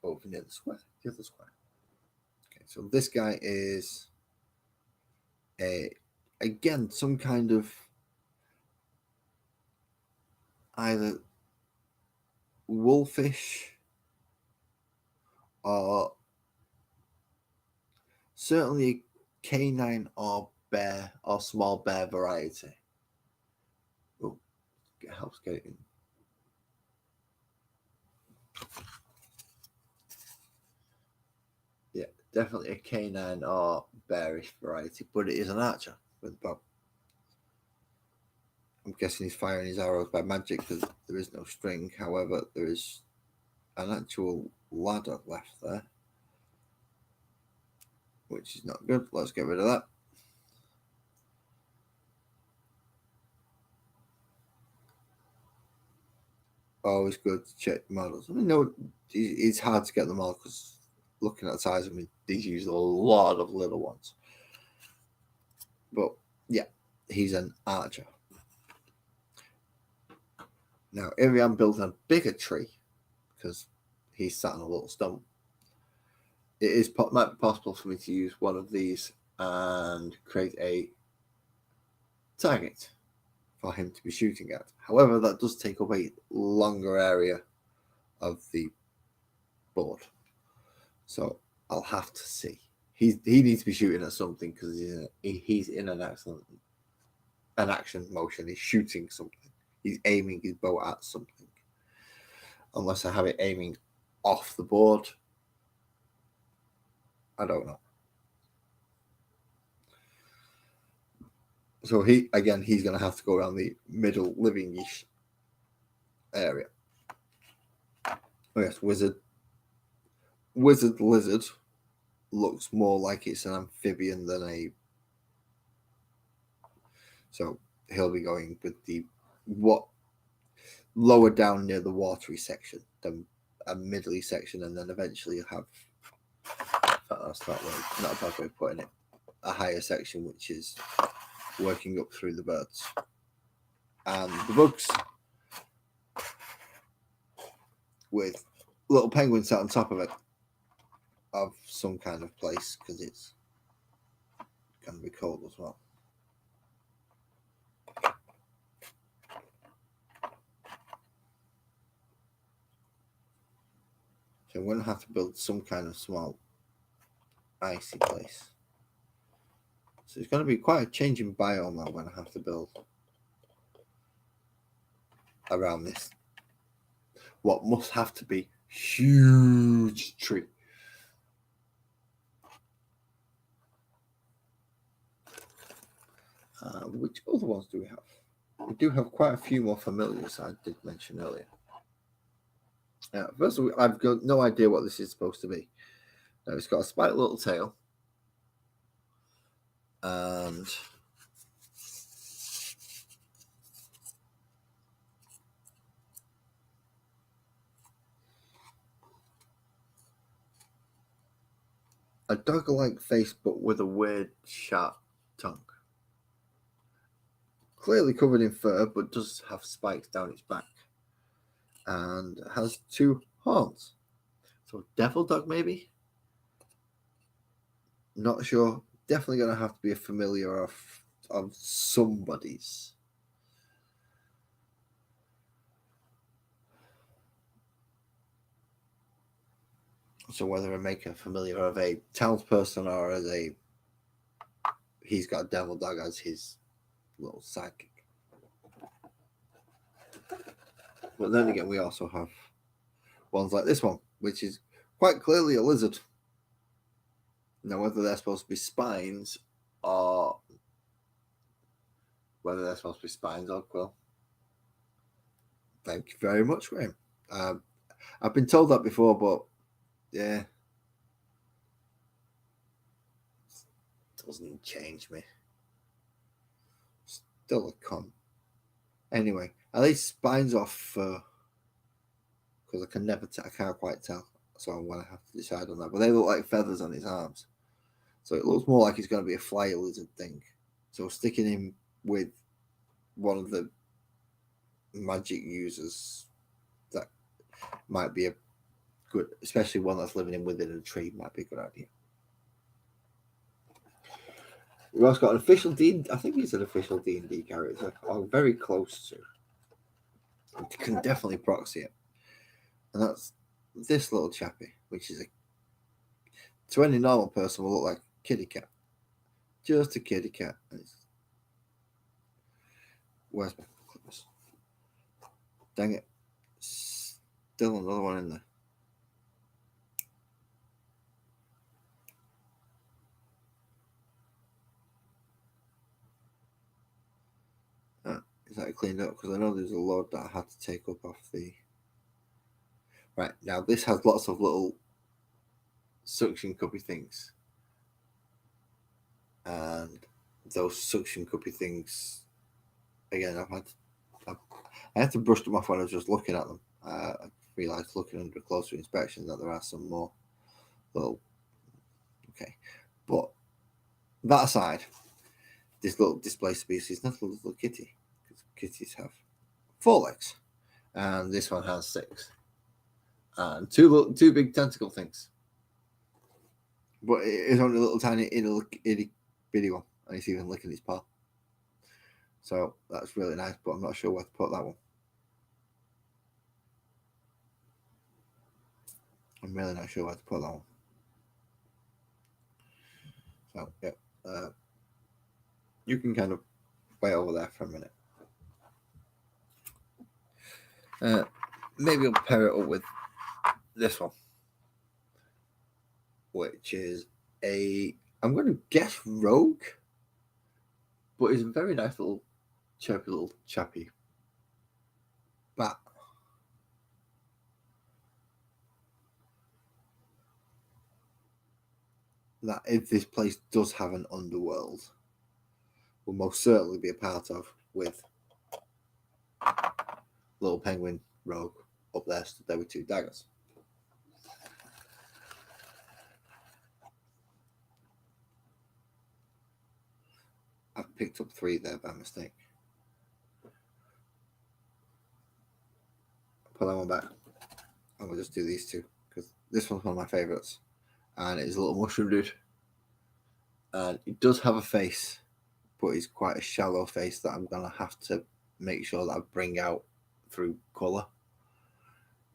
Over near the square. The other square. Okay, so this guy is again some kind of either wolfish or certainly a canine or bear or small bear variety. Oh, it helps get it in. Yeah, definitely a canine or bearish variety, but it is an archer with a bow. I'm guessing he's firing his arrows by magic because there is no string. However, there is an actual ladder left there, which is not good. Let's get rid of that. Always good to check models. I mean, no, it's hard to get them all because looking at the size of them, these use a lot of little ones. But yeah, he's an archer. Now, if I'm building a bigger tree, because he's sat on a little stump, it might be possible for me to use one of these and create a target for him to be shooting at. However, that does take up a longer area of the board, so I'll have to see. He needs to be shooting at something because he's in an action motion. He's shooting something. He's aiming his bow at something. Unless I have it aiming off the board, I don't know. So he's going to have to go around the middle living-ish area. Oh yes, wizard lizard looks more like it's an amphibian than a. So he'll be going with the lower down near the watery section, then a middly section, and then eventually you'll have. That's not a bad way of putting it. A higher section which is working up through the birds and the bugs, with little penguins sat on top of it, of some kind of place, because it's going to be cold as well. So I'm going to have to build some kind of small icy place. So it's going to be quite a changing biome now when I have to build around this. What must have to be huge tree. Which other ones do we have? We do have quite a few more familiars I did mention earlier. First of all, I've got no idea what this is supposed to be. Now, it's got a spiked little tail. And a dog-like face, but with a weird sharp tongue. Clearly covered in fur, but does have spikes down its back. And has 2 horns. So devil dog, maybe? Not sure. Definitely going to have to be a familiar of somebody's. So whether I make a familiar of a townsperson or as he's got a devil dog as his little sidekick. But then again, we also have ones like this one, which is quite clearly a lizard. Now, whether they're supposed to be spines or quill. Thank you very much, Graham. I've been told that before, but yeah, doesn't change me. Still a con. Anyway, are these spines off fur? Because I can't quite tell. So I'm going to have to decide on that. But they look like feathers on his arms. So it looks more like it's going to be a fly lizard thing. So sticking him with one of the magic users, that might be a good, especially one that's living within a tree, might be a good idea. We've also got an official D. I think he's an official D&D character. I'm very close to. You can definitely proxy it, and that's this little chappy, which is to any normal person will look like a kitty cat, just a kitty cat. Where's my clippers? Dang it! Still another one in there. Is that cleaned up? Because I know there's a load that I had to take up off the. Right, now this has lots of little suction cuppy things. And those suction cuppy things, again, I had to brush them off when I was just looking at them. I realised looking under closer inspection that there are some more little. Okay, but that aside, this little display species, not a little kitty, because kitties have 4 legs, and this one has 6, and two big tentacle things. But it's only a little tiny itty bitty one, and it's even licking his paw. So that's really nice, but I'm not sure where to put that one. I'm really not sure where to put that one. So yeah, you can kind of wait over there for a minute. Maybe I'll pair it up with this one, which is I'm going to guess rogue, but it's a very nice little chirpy little chappy bat. That if this place does have an underworld, will most certainly be a part of, with little penguin rogue up there stood there with 2 daggers. I've picked up 3 there by mistake. Put that one back. And we'll just do these 2, because this one's one of my favourites. And it's a little mushroom dude. And it does have a face, but it's quite a shallow face that I'm going to have to make sure that I bring out through colour.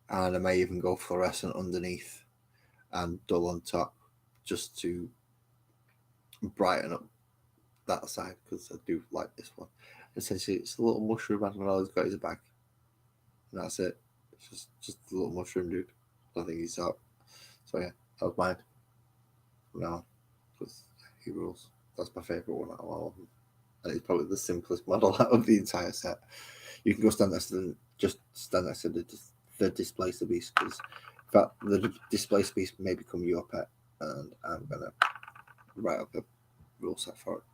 And I may even go fluorescent underneath and dull on top, just to brighten up that side because I do like this one. Essentially, it's a little mushroom man, and all he's got is a bag, and that's it. It's just a little mushroom dude. I think he's out. So yeah, that was mine. No, because he rules. That's my favourite one out of all of them, and it's probably the simplest model out of the entire set. You can go stand next to them, just stand next to the Displacer Beast, because in fact the Displacer Beast may become your pet, and I'm gonna write up a rule set for it.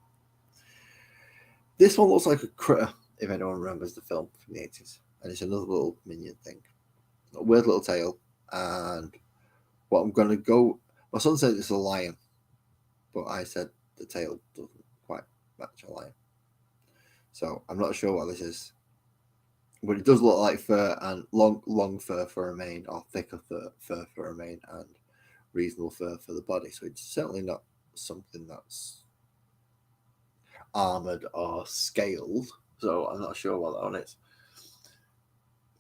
This one looks like a critter, if anyone remembers the film from the 80s, and it's another little minion thing, a weird little tail, and what I'm gonna go. My son said it's a lion, but I said the tail doesn't quite match a lion, so I'm not sure what this is. But it does look like fur, and long fur for a mane, or thicker fur for a mane, and reasonable fur for the body. So it's certainly not something that's armored or scaled. So I'm not sure what that one is.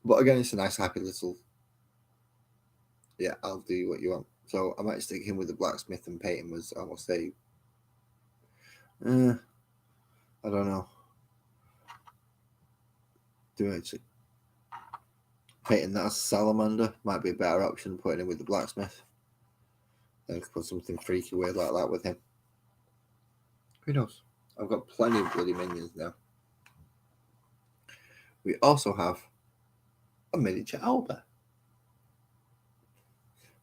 But again, it's a nice, happy little. Yeah, I'll do what you want. So I might stick him with the blacksmith and paint him as almost a. I don't know. Do actually painting that as a salamander might be a better option than putting him with the blacksmith. Then put something freaky weird like that with him. Who knows? I've got plenty of bloody minions now. We also have a miniature owlbear,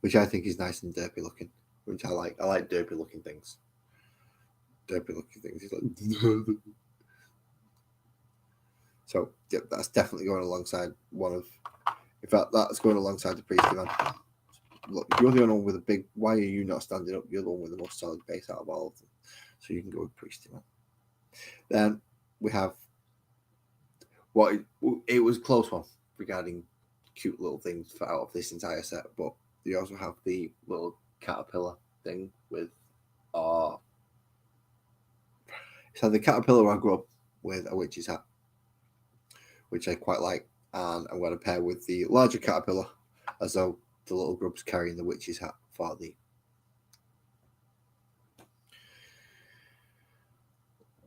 which I think is nice and derpy looking, which I like. I like derpy looking things. Derpy looking things. He's like. So, yeah, that's definitely going alongside one of. In fact, that's going alongside the Priesty Man. Look, you're the only one with a big. Why are you not standing up? You're the one with the most solid base out of all of them. So you can go with Priesty Man. Then we have what it was a close one regarding cute little things for out of this entire set, but you also have the little caterpillar thing with so the caterpillar I grew up with a witch's hat, which I quite like, and I'm going to pair with the larger caterpillar as though the little grub's carrying the witch's hat for the.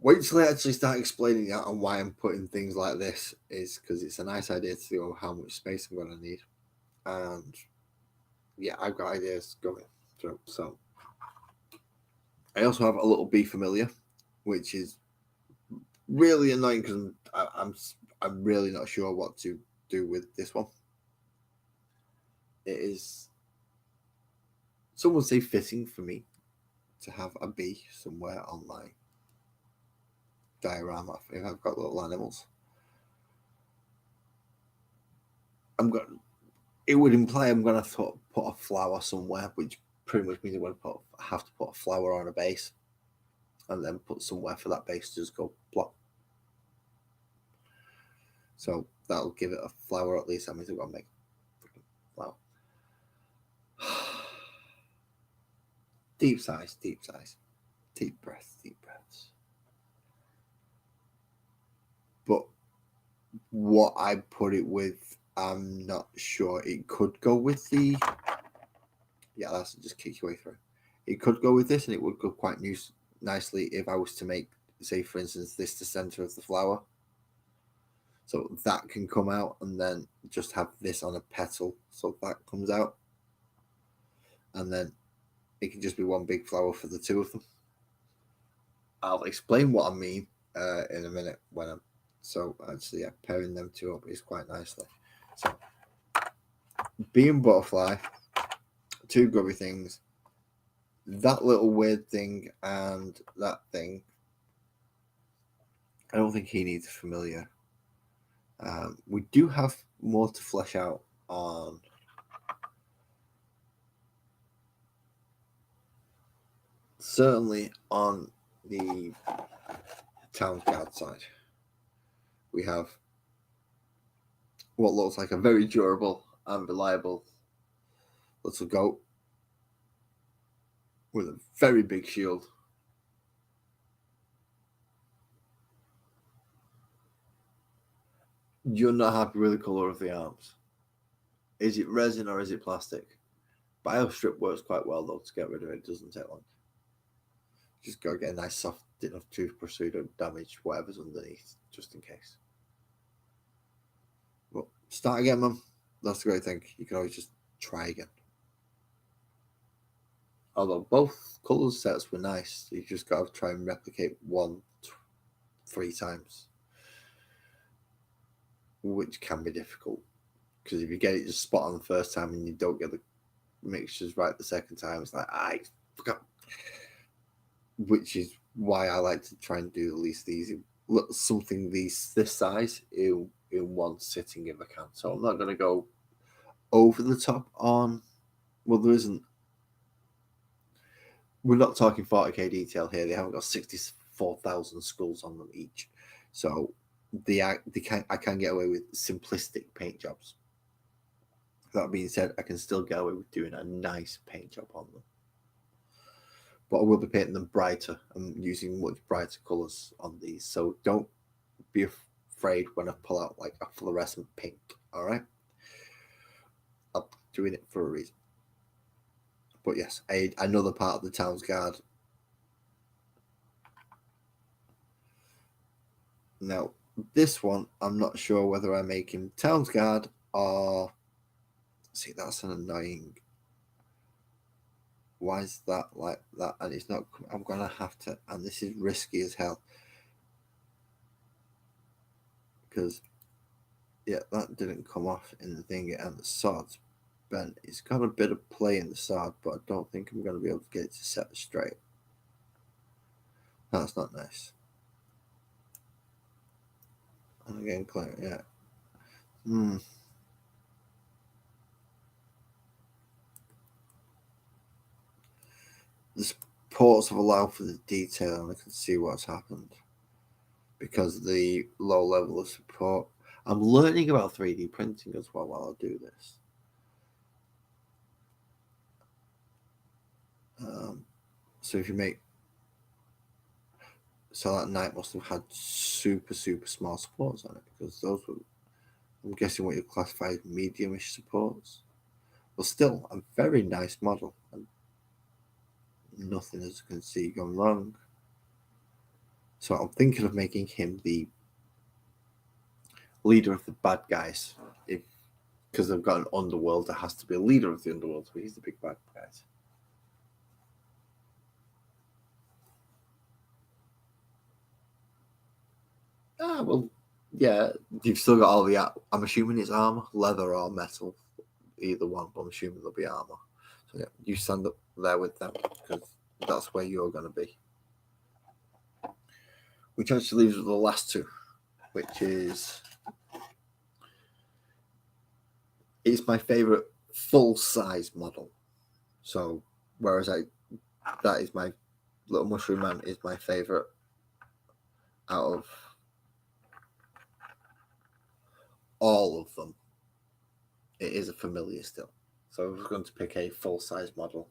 Wait till I actually start explaining that and why I'm putting things like this is because it's a nice idea to know how much space I'm going to need. And yeah, I've got ideas going through. So I also have a little bee familiar, which is really annoying because I'm really not sure what to do with this one. It is, some would say, fitting for me to have a bee somewhere on my diorama if I've got little animals. It would imply I'm going to put a flower somewhere, which pretty much means I'm going to have to put a flower on a base and then put somewhere for that base to just go plop. So that'll give it a flower at least. That means I've got to make a freaking flower. Deep sighs, deep sighs. Deep breaths, deep breaths. But what I put it with, I'm not sure. It could go with the. Yeah, that's just kick your way through. It could go with this, and it would go quite nicely if I was to make, say, for instance, this the center of the flower. So that can come out, and then just have this on a petal, so that comes out, and then it can just be one big flower for the two of them. I'll explain what I mean in a minute when I'm. So actually, yeah, pairing them two up is quite nicely. So, bee and butterfly, two grubby things, that little weird thing, and that thing. I don't think he needs a familiar. We do have more to flesh out on. Certainly on the town guard side, we have what looks like a very durable and reliable little goat with a very big shield. You're not happy with the colour of the arms. Is it resin or is it plastic? Biostrip works quite well though to get rid of it. It doesn't take long. Just gotta get a nice soft didn't have toothbrush so you don't damage whatever's underneath, just in case. But start again, man. That's the great thing. You can always just try again. Although both colour sets were nice, you just got to try and replicate one 3 times, which can be difficult. Because if you get it just spot on the first time and you don't get the mixtures right the second time, it's like, I forgot. Which is why I like to try and do at least something this size in one sitting if I can. So I'm not going to go over the top on. Well, there isn't. We're not talking 40k detail here. They haven't got 64,000 skulls on them each, so I can get away with simplistic paint jobs. That being said, I can still get away with doing a nice paint job on them. But I will be painting them brighter and using much brighter colours on these. So don't be afraid when I pull out like a fluorescent pink, alright? I'm doing it for a reason. But yes, another part of the Town's Guard. Now, this one, I'm not sure whether I make him Town's Guard or... See, that's an annoying... Why is that like that? And it's not... I'm going to have to... And this is risky as hell. Because, yeah, that didn't come off in the thing. And the sword's bent. It's got a bit of play in the sword, but I don't think I'm going to be able to get it to set straight. That's not nice. And again, clear, yeah. The supports have allowed for the detail, and I can see what's happened because of the low level of support. I'm learning about 3D printing as well while I do this. So if you make... So that knight must have had super small supports on it, because those were, I'm guessing, what you classify as medium-ish supports. But still, a very nice model, and nothing, as you can see, gone wrong. So I'm thinking of making him the leader of the bad guys. Because they've got an underworld, there has to be a leader of the underworld, so he's the big bad guys. Well, yeah, you've still got all the... I'm assuming it's armor, leather or metal, either one, but I'm assuming there'll be armor. So yeah, you stand up there with them, because that's where you're going to be. Which actually leaves with the last two, which is... It's my favourite full-size model. So, whereas that is my little mushroom man is my favourite out of all of them. It is a familiar still. So if I was going to pick a full-size model,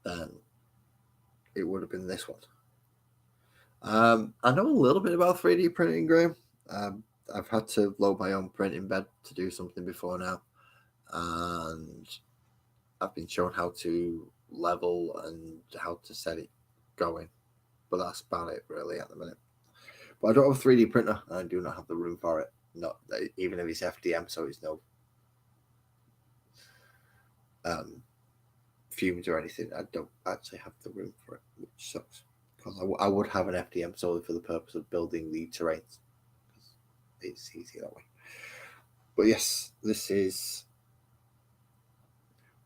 then it would have been this one. I know a little bit about 3D printing, Graham. I've had to load my own printing bed to do something before now, and I've been shown how to level and how to set it going, but that's about it really at the minute. But I don't have a 3D printer, and I do not have the room for it. Not even if it's FDM, so it's no fumes or anything. I don't actually have the room for it, which sucks. Because I would have an FDM solely for the purpose of building the terrains. It's easy that way. But yes, this is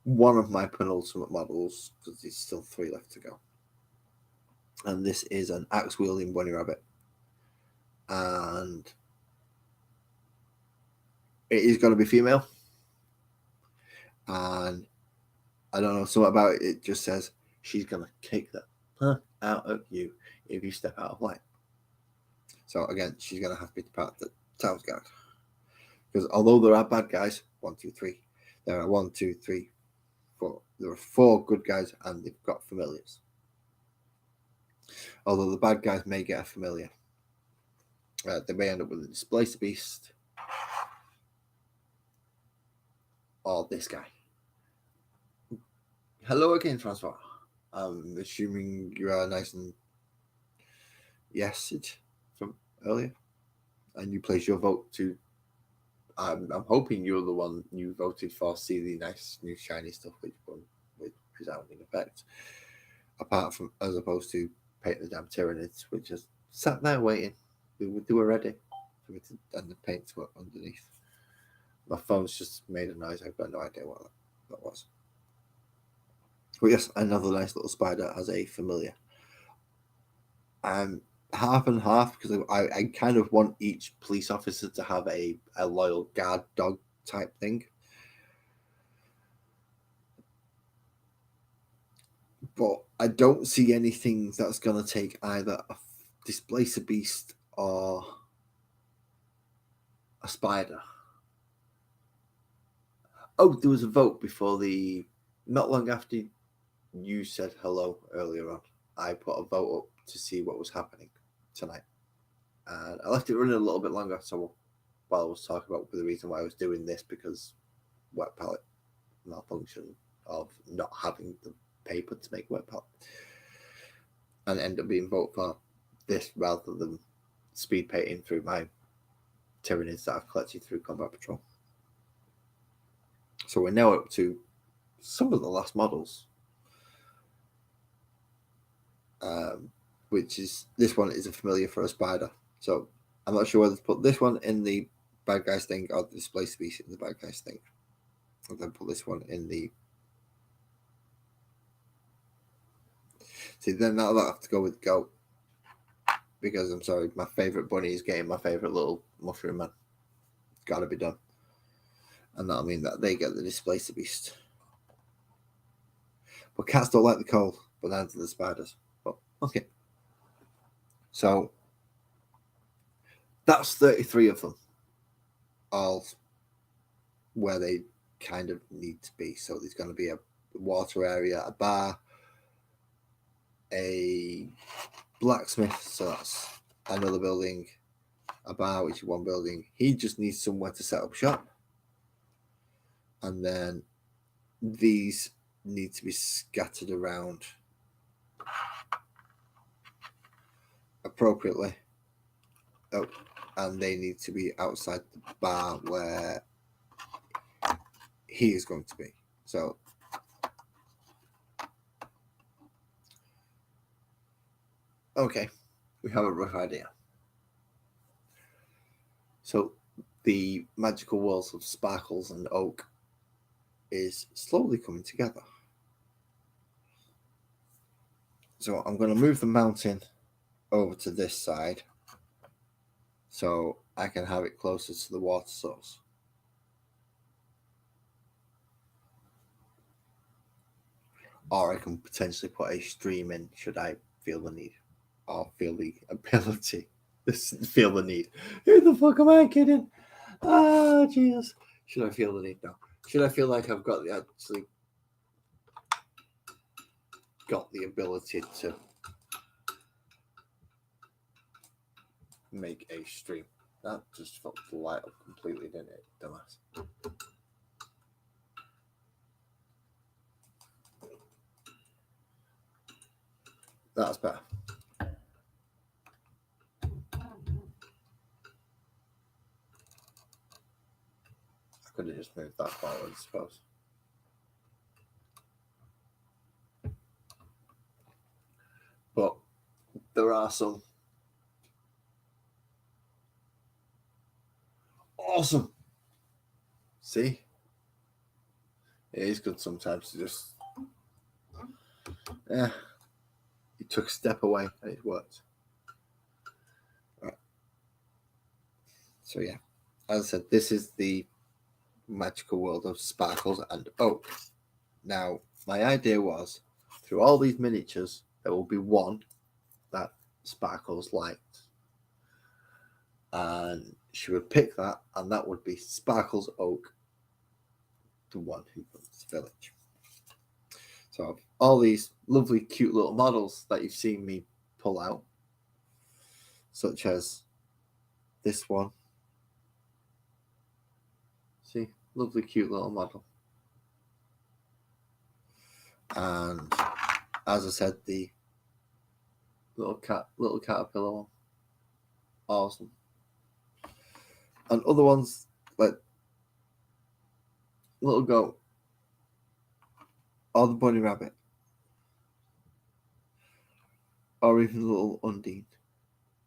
one of my penultimate models, because there's still 3 left to go. And this is an axe-wielding bunny rabbit. And it is going to be female. And I don't know, something about it, it just says she's going to kick the fuck out of you if you step out of line. So again, she's going to have to be part of the Town's Guard. Because although there are bad guys, 1, 2, 3, there are 1, 2, 3, 4. There are 4 good guys, and they've got familiars. Although the bad guys may get a familiar. They may end up with a displaced beast. Or this guy. Hello again, Francois. I'm assuming you are nice and yes from earlier, and you place your vote to. I'm hoping you're the one you voted for. See the nice new shiny stuff which one with resounding effect. Apart from as opposed to paint the damn Tyranids, which just sat there waiting. They were ready for me to and the paint to underneath. My phone's just made a noise. I've got no idea what that was. But yes, another nice little spider as a familiar. Half and half because I kind of want each police officer to have a loyal guard dog type thing. But I don't see anything that's going to take either a displacer beast or a spider. Oh, there was a vote before not long after you said hello earlier on. I put a vote up to see what was happening tonight. And I left it running a little bit longer. So while I was talking about the reason why I was doing this, because wet palette malfunction of not having the paper to make wet palette. And end up being voted for this rather than speed painting through my Tyranids that I've collected through Combat Patrol. So we're now up to some of the last models. Which is this one is a familiar for a spider. So I'm not sure whether to put this one in the bad guys thing or the displaced species in the bad guys thing. And then put this one in the. See, then I'll have to go with goat. Because I'm sorry, my favourite bunny is getting my favourite little mushroom man. Gotta be done. And that'll mean that they get the displacer beast. But cats don't like the cold, but neither do the spiders. But okay. So that's 33 of them. All where they kind of need to be. So there's going to be a water area, a bar, a blacksmith, so that's another building, a bar, which is one building. He just needs somewhere to set up shop. And then these need to be scattered around appropriately. Oh, and they need to be outside the bar where he is going to be. So okay, we have a rough idea. So the magical walls of sparkles and oak is slowly coming together. So I'm going to move the mountain over to this side so I can have it closer to the water source. Or I can potentially put a stream in should I feel the need. Or feel the ability. Feel the need. Who the fuck am I kidding? Ah, Jesus. Should I feel the need? No. Should I feel like I've got the ability to make a stream? That just fucked the light up completely, didn't it, dumbass? That's better. I could have just moved that forward, I suppose. But there are some awesome. See? It is good sometimes to just you took a step away and it worked. Right. So yeah, as I said, this is the magical world of sparkles and oak. Now, my idea was through all these miniatures, there will be one that sparkles light. And she would pick that, and that would be Sparkles Oak, the one who runs the village. So all these lovely, cute little models that you've seen me pull out, such as this one. See, lovely, cute little model. And as I said, the little caterpillar one, awesome. And other ones like little goat or the bunny rabbit, or even the little Undine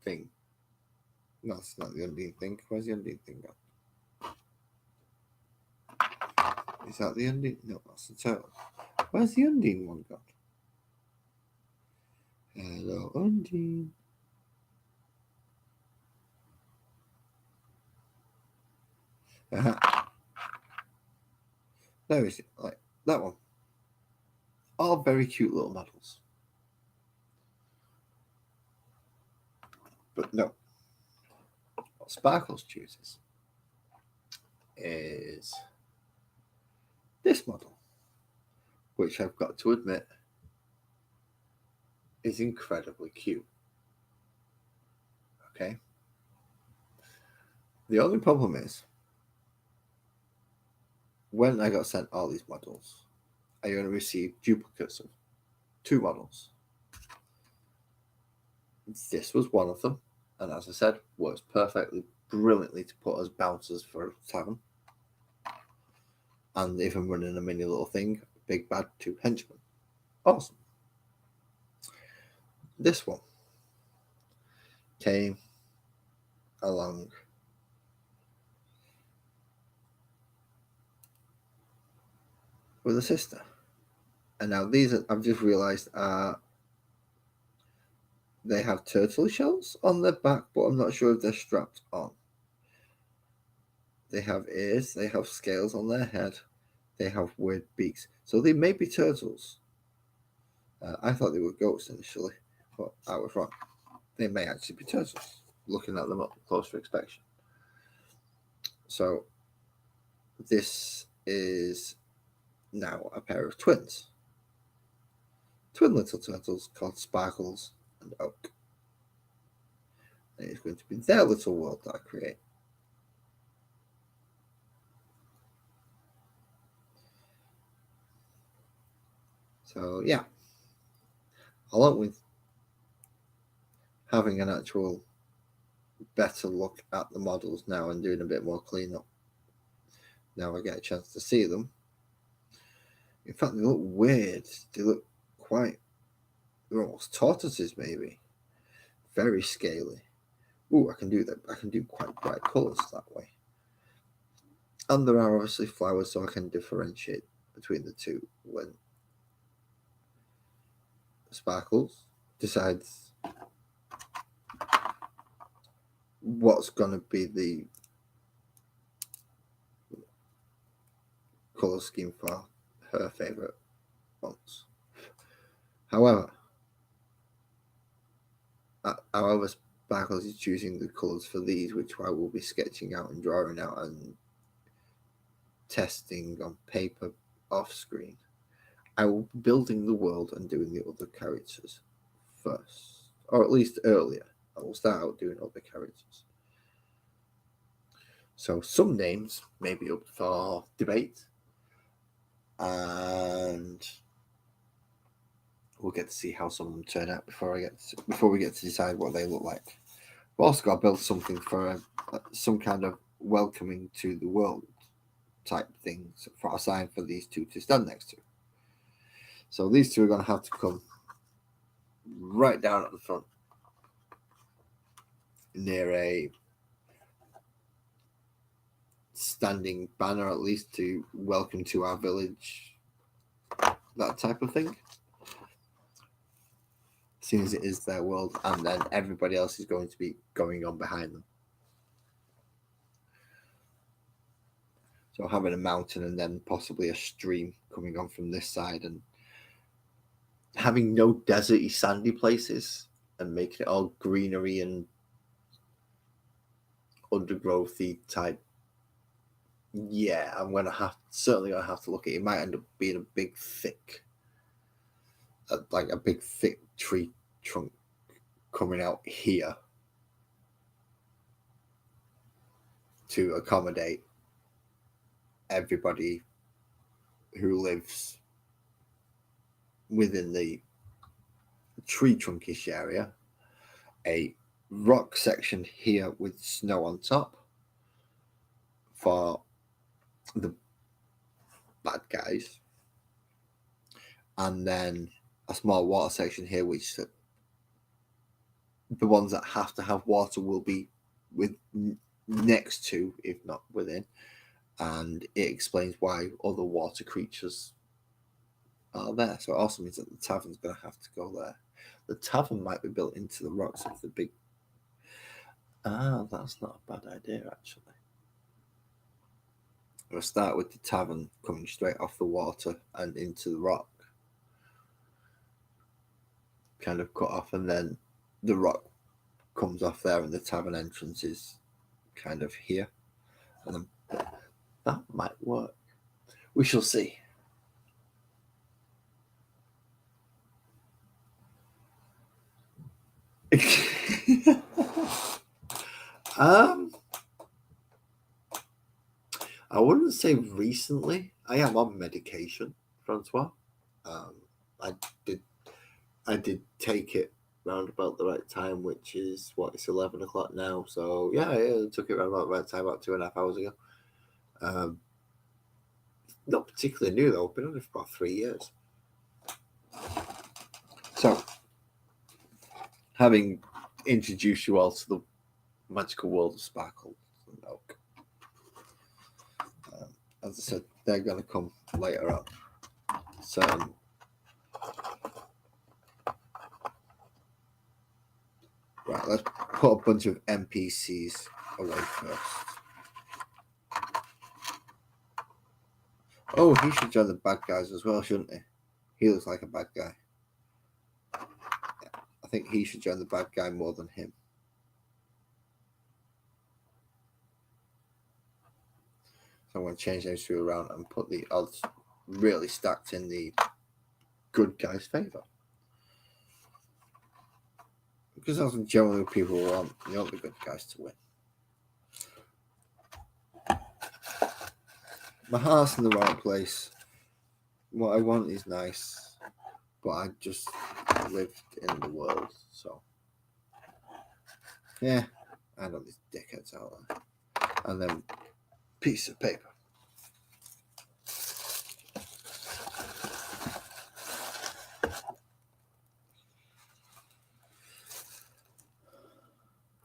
thing. No, it's not the Undine thing. Where's the Undine thing gone? Is that the Undine? No, that's the turtle. Where's the Undine one gone? Hello, Undine. There is it. Like that one. All very cute little models. But no. What Sparkles chooses is this model, which I've got to admit is incredibly cute. Okay. The only problem is when I got sent all these models, I only received duplicates of 2 models. This was one of them, and as I said, works perfectly, brilliantly to put as bouncers for a tavern. And even running a mini little thing, big bad 2 henchmen. Awesome. This one came along with a sister. And now these are, I've just realised, they have turtle shells on their back, but I'm not sure if they're strapped on. They have ears, they have scales on their head, they have weird beaks. So they may be turtles. I thought they were goats initially, but I was wrong. They may actually be turtles, looking at them up close for inspection. So this is now a pair of twins. Twin little turtles called Sparkles and Oak. And it's going to be their little world that I create. So yeah, along with having an actual better look at the models now and doing a bit more cleanup, now I get a chance to see them. In fact, they look weird. They look quite, they're almost tortoises maybe. Very scaly. Ooh, I can do that. I can do quite bright colours that way. And there are obviously flowers, so I can differentiate between the two when Sparkles decides what's going to be the colour scheme for her favourite ones. However, Sparkles is choosing the colours for these, which I will be sketching out and drawing out and testing on paper off screen. I will be building the world and doing the other characters first, or at least earlier. I will start out doing other characters. So some names may be up for debate, and we'll get to see how some of them turn out before we get to decide what they look like. We've also got to build something for some kind of welcoming to the world type thing for a sign for these two to stand next to. So these two are going to have to come right down at the front near a standing banner, at least, to welcome to our village, that type of thing. Seeing as it is their world, and then everybody else is going to be going on behind them. So having a mountain and then possibly a stream coming on from this side, and having no deserty, sandy places, and making it all greenery and undergrowthy type. Yeah, I'm certainly gonna have to look at it. It might end up being a big thick tree trunk coming out here to accommodate everybody who lives within the tree trunkish area, a rock section here with snow on top for the bad guys, and then a small water section here, which the ones that have to have water will be with next to, if not within, and it explains why other water creatures are there. So it also means that the tavern's going to have to go there. The tavern might be built into the rocks of the big. That's not a bad idea, actually. We'll start with the tavern coming straight off the water and into the rock. Kind of cut off, and then the rock comes off there, and the tavern entrance is kind of here. And then that might work. We shall see. I wouldn't say recently. I am on medication, Francois. I did take it round about the right time, which is it's 11 o'clock now. So yeah, I took it round about the right time, about 2.5 hours ago. Not particularly new though. I've been on it for about 3 years. So, having introduced you all to the magical world of sparkle and milk, as I said, they're going to come later on. So, right, let's put a bunch of NPCs away first. Oh, he should join the bad guys as well, shouldn't he? He looks like a bad guy. Yeah, I think he should join the bad guy more than him. So I'm going to change those two around and put the odds really stacked in the good guy's favour. Because that's what generally people want. You want the good guys to win. My heart's in the right place. What I want is nice. But I just lived in the world, so. Yeah, I know these dickheads out there. And then, piece of paper.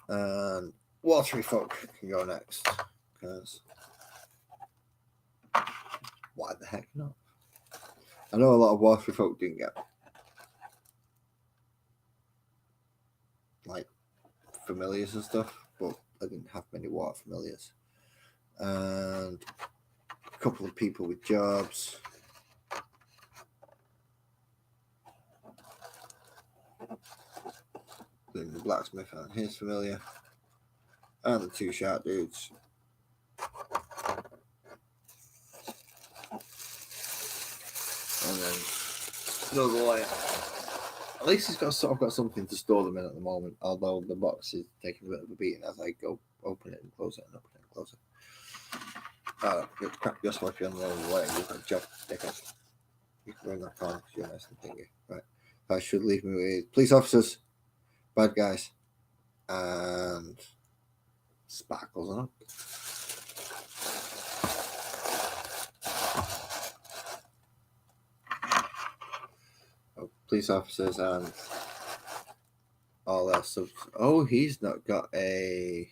And watery folk can go next. Because why the heck not? I know a lot of watery folk didn't get like familiars and stuff, but I didn't have many water familiars. And a couple of people with jobs. Then the blacksmith and his familiar. And the two sharp dudes. And then another layer. At least he's got something to store them in at the moment, although the box is taking a bit of a beating as I go open it and close it and open it and close it. Crap, you're supposed to be on the other way. You've got a job, dickhead. You can bring that on because you're nice and thingy. Right. I should leave me with police officers, bad guys, and sparkles on it. Police officers and all that stuff. Oh, he's not got a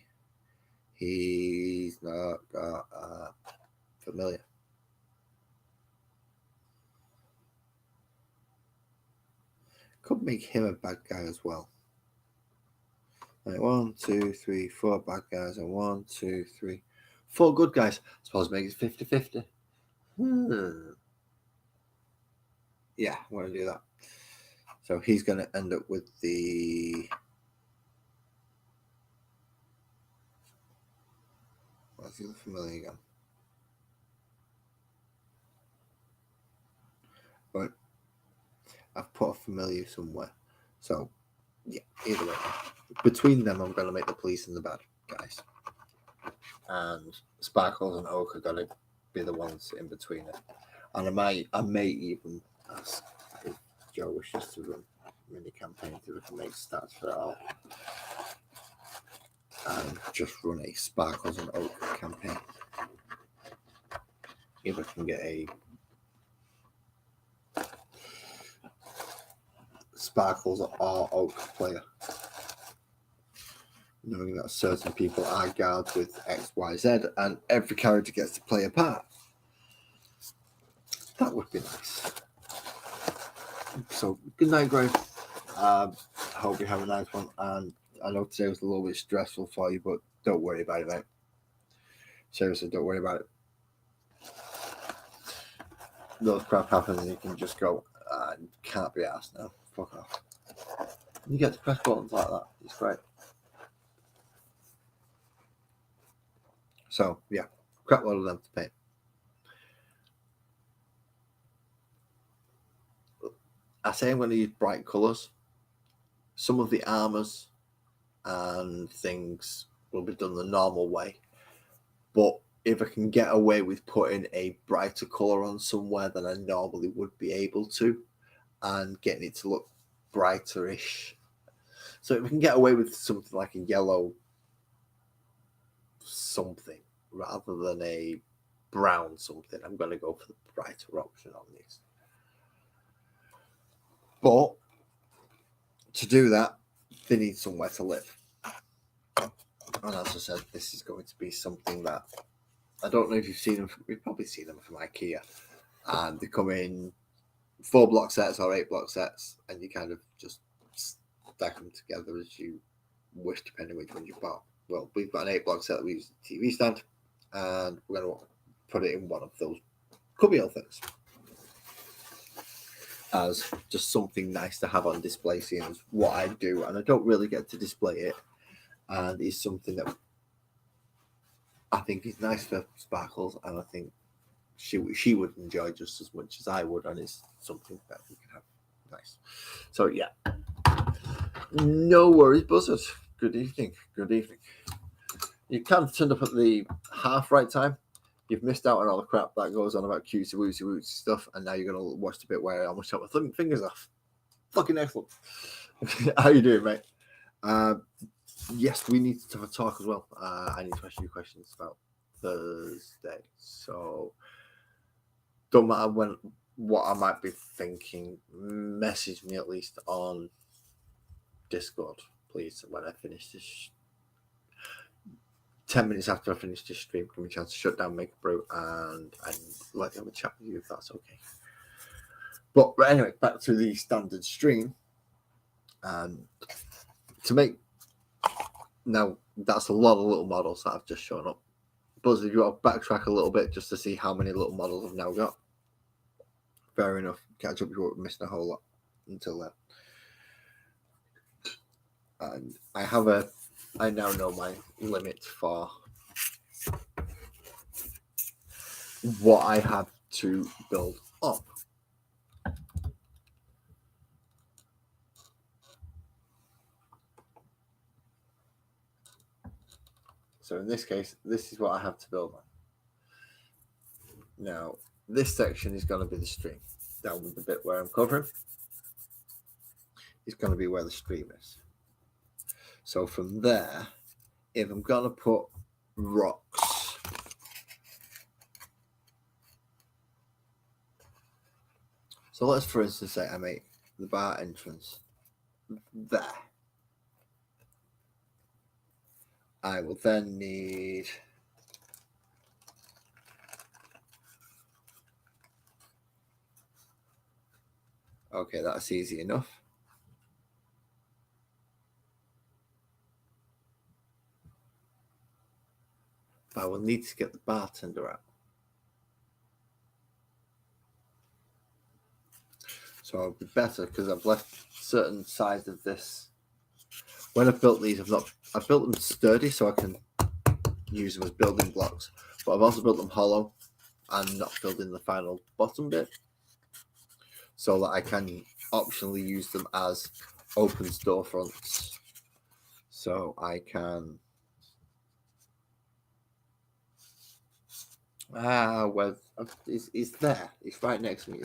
familiar. Could make him a bad guy as well. Right, 1, 2, 3, 4 bad guys and 1, 2, 3, 4 good guys. I suppose make it 50-50. Yeah, I want to do that. So he's going to end up with the. What's the other familiar again? Right. I've put a familiar somewhere. So, yeah, either way. Between them, I'm going to make the police and the bad guys. And Sparkles and Oak are going to be the ones in between it. And I may even ask if Joe wishes to run mini campaign that we can make stats for it out. And just run a Sparkles and Oak campaign. If I can get a Sparkles or Oak player, knowing that certain people are guards with X, Y, Z, and every character gets to play a part. That would be nice. So, good night, Greg. Hope you have a nice one. And I know today was a little bit stressful for you, but don't worry about it, mate. Seriously, don't worry about it. Those crap happens and you can just go, can't be asked now. Fuck off. You get to press buttons like that. It's great. So, yeah, crap load of them to paint. I say I'm going to use bright colours. Some of the armours and things will be done the normal way. But if I can get away with putting a brighter colour on somewhere than I normally would be able to, and getting it to look brighter-ish. So if we can get away with something like a yellow something rather than a brown something, I'm going to go for the brighter option on these. But to do that, they need somewhere to live. And as I said, this is going to be something that I don't know if you've seen them. You've probably seen them from IKEA. And they come in 4 block sets or 8 block sets, and you kind of just stack them together as you wish, depending which one you bought. Well, we've got an 8 block set that we use a TV stand, and we're going to put it in one of those cubbyhole things as just something nice to have on display, seeing as what I do, and I don't really get to display it, and it's something that I think is nice for Sparkles, and I think she would enjoy just as much as I would, and it's something that we can have nice. So yeah, no worries, Buzzard. Good evening. Good evening. You can turn up at the half right time. You've missed out on all the crap that goes on about cutesy wootsy wootsy stuff, and now you're going to watch the bit where I almost shot my fingers off. Fucking excellent. How you doing, mate? Yes, we need to have a talk as well. I need to ask you questions about Thursday. So, don't matter what I might be thinking, message me at least on Discord, please, when I finish this. 10 minutes after I finish this stream, give me a chance to shut down, make a brew, and let me have a chat with you if that's okay. But anyway, back to the standard stream. To make now, that's a lot of little models that have just shown up. Buzz, if you want to backtrack a little bit just to see how many little models I've now got. Fair enough. Catch up if you're missing a whole lot until then. And I now know my limit for what I have to build up. So in this case, this is what I have to build on. Now, this section is going to be the stream. Down with the bit where I'm covering is going to be where the stream is. So from there, if I'm going to put rocks, so let's for instance say I make the bar entrance there. I will then need okay, that's easy enough. But I will need to get the bartender out. So it'll be better because I've left certain sides of this. When I've built these, I've built them sturdy so I can use them as building blocks, but I've also built them hollow and not filled in the final bottom bit so that I can optionally use them as open storefronts. So I can well, it's there. It's right next to me.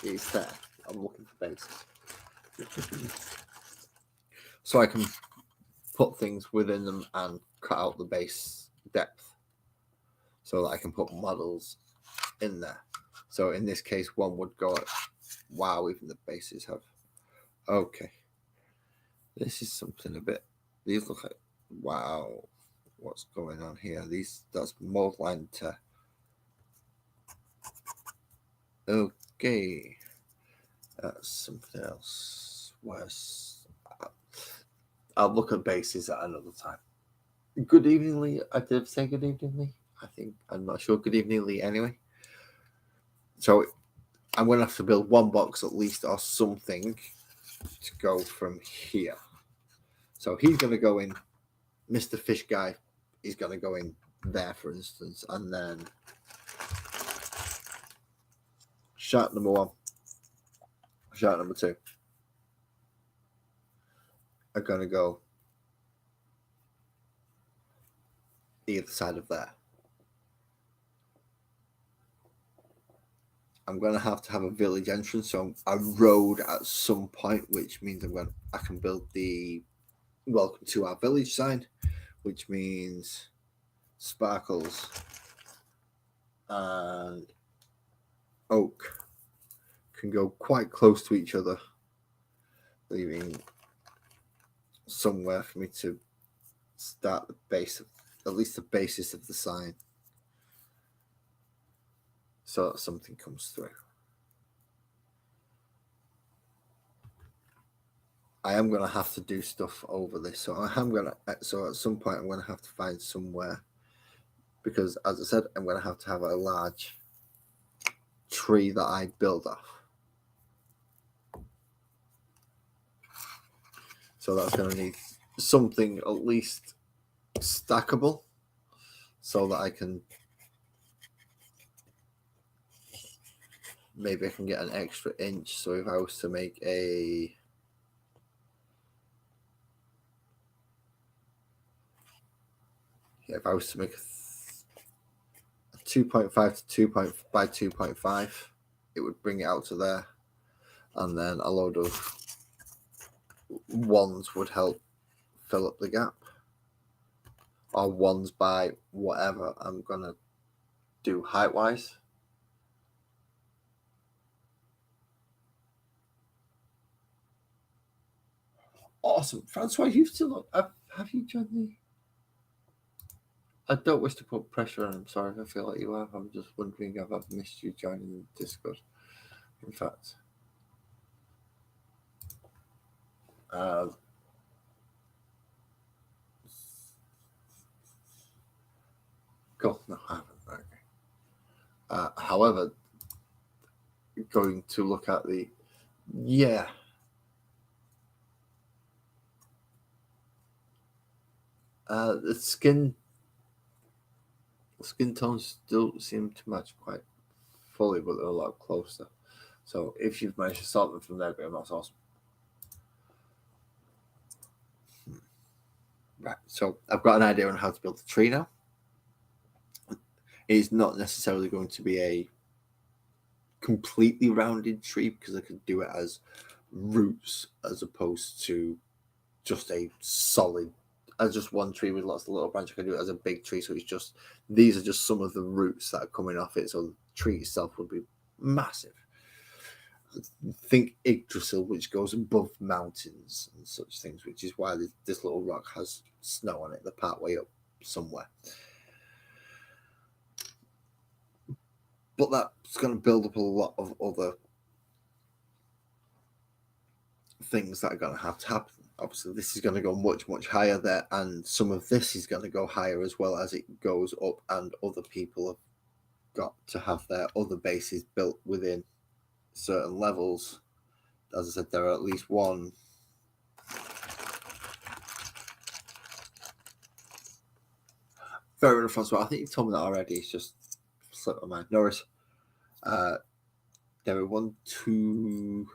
It's there. I'm looking for bases. So I can put things within them and cut out the base depth so that I can put models in there. So in this case, one would go at, wow, even the bases have, okay. This is something a bit, these look like, wow, what's going on here? That's mold line to, okay. That's something else. Where's, I'll look at bases at another time. Good evening, Lee. I did say good evening, Lee. I'm not sure. Good evening, Lee. Anyway, so I'm going to have to build one box at least or something to go from here. So he's going to go in. Mr. Fish Guy is going to go in there, for instance, and then shark number 1, shark number 2 are going to go either side of there. I'm going to have a village entrance, so a road at some point, which means I can build the welcome to our village sign, which means Sparkles and Oak can go quite close to each other, leaving somewhere for me to start the base, at least the basis of the sign, so that something comes through. I am going to have to do stuff over this, so at some point I'm going to have to find somewhere, because as I said, I'm going to have a large tree that I build off. So that's going to need something at least stackable so that I can, maybe I can get an extra inch. So if I was to make if I was to make a 2.5 to 2 by 2.5, it would bring it out to there, and then a load of ones would help fill up the gap, or ones by whatever I'm gonna do height wise. Awesome, Francois. You still have you joined me? I don't wish to put pressure on. I'm sorry if I feel like you have. I'm just wondering if I've missed you joining the Discord. In fact, cool. No, I haven't. Okay. However, going to look at the the skin tones still seem to match quite fully, but they're a lot closer. So if you've managed to sort them from there, that's awesome. Right, so I've got an idea on how to build the tree now. It is not necessarily going to be a completely rounded tree, because I could do it as roots as opposed to just a solid, as just one tree with lots of little branches. I can do it as a big tree, so it's just, these are just some of the roots that are coming off it, so the tree itself would be massive. Think Yggdrasil, which goes above mountains and such things, which is why this little rock has snow on it, the part way up somewhere. But that's going to build up a lot of other things that are going to have to happen. Obviously, this is going to go much, much higher there, and some of this is going to go higher as well as it goes up, and other people have got to have their other bases built within certain levels. As I said, there are at least one. Fair enough, Francois. I think you've told me that already. It's just slipped my mind. Norris, there are 1, 2,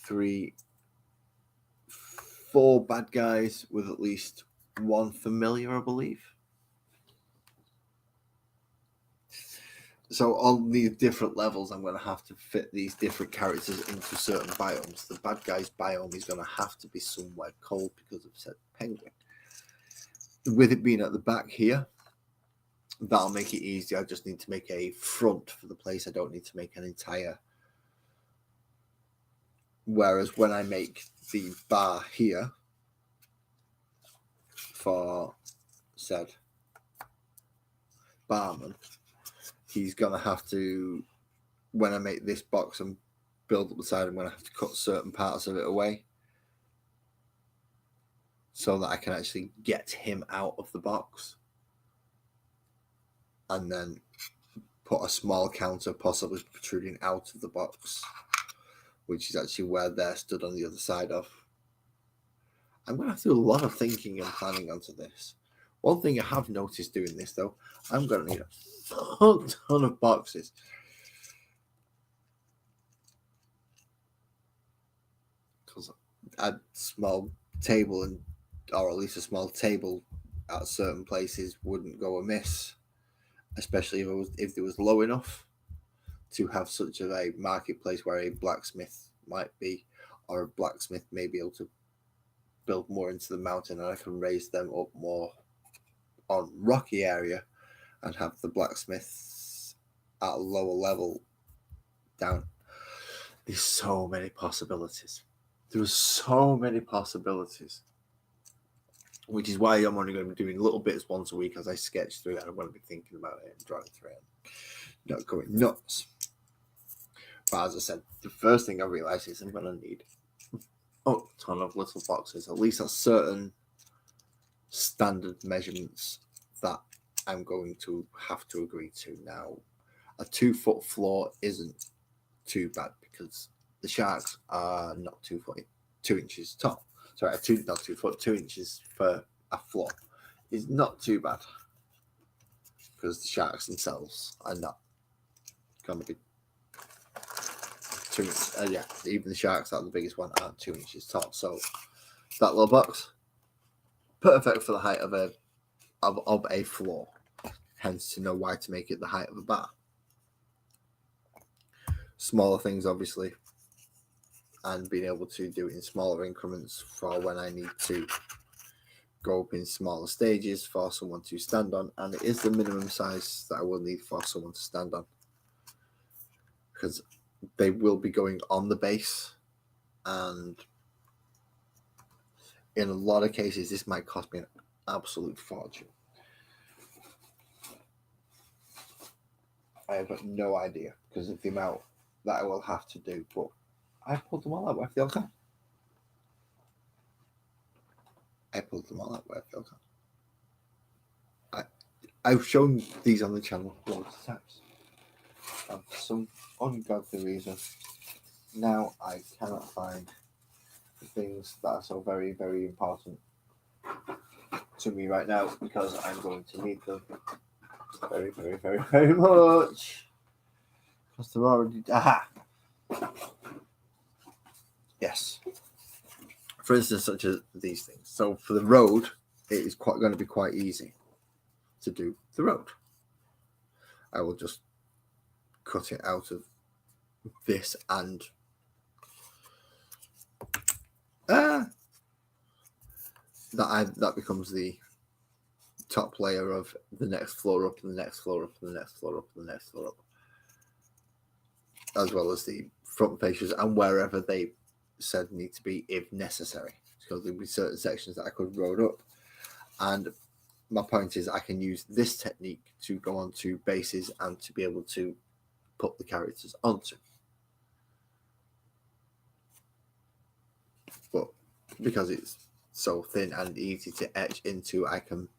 3, 4 bad guys with at least one familiar, I believe. So on these different levels, I'm going to have to fit these different characters into certain biomes. The bad guy's biome is going to have to be somewhere cold because of said penguin. With it being at the back here, that'll make it easy. I just need to make a front for the place. I don't need to make an entire. Whereas when I make the bar here for said barman, he's going to have to, when I make this box and build up the side, I'm going to have to cut certain parts of it away so that I can actually get him out of the box, and then put a small counter possibly protruding out of the box, which is actually where they're stood on the other side of. I'm going to have to do a lot of thinking and planning onto this. One thing I have noticed doing this, though, I'm going to need a ton of boxes. Because a small table, or at least a small table at certain places wouldn't go amiss, especially if it was low enough to have such a marketplace where a blacksmith might be, or a blacksmith may be able to build more into the mountain, and I can raise them up more on rocky area and have the blacksmiths at a lower level down. There's so many possibilities. There's so many possibilities, which is why I'm only going to be doing little bits once a week as I sketch through it. I'm going to be thinking about it and drawing through it, not going nuts. But as I said, the first thing I realized is I'm going to need a ton of little boxes, at least at certain standard measurements that I'm going to have to agree to. Now, a 2-foot floor isn't too bad because the sharks are not 2 inches tall. Sorry, not 2 foot, 2 inches for a floor is not too bad because the sharks themselves are not going to be 2 inches. Yeah, even the sharks that are the biggest one aren't 2 inches tall. So that little box, perfect for the height of a floor. Hence, to know why to make it the height of a bar. Smaller things, obviously, and being able to do it in smaller increments for when I need to go up in smaller stages for someone to stand on. And it is the minimum size that I will need for someone to stand on, because they will be going on the base, and in a lot of cases this might cost me an absolute fortune. I have got no idea because of the amount that I will have to do, but I pulled them all out where I feel can. I've shown these on the channel loads of times, and for some ungodly reason now I cannot find the things that are so very, very important to me right now, because I'm going to need them very, very, very, very much. Because they're already. Aha! Yes. For instance, such as these things. So for the road, it is going to be quite easy to do the road. I will just cut it out of this and that becomes the top layer of the next floor up, and the next floor up, and the next floor up, and the next floor up, as well as the front fascias and wherever they said need to be if necessary. So there'll be certain sections that I could road up, and my point is I can use this technique to go onto bases and to be able to put the characters onto. But because it's so thin and easy to etch into, I can,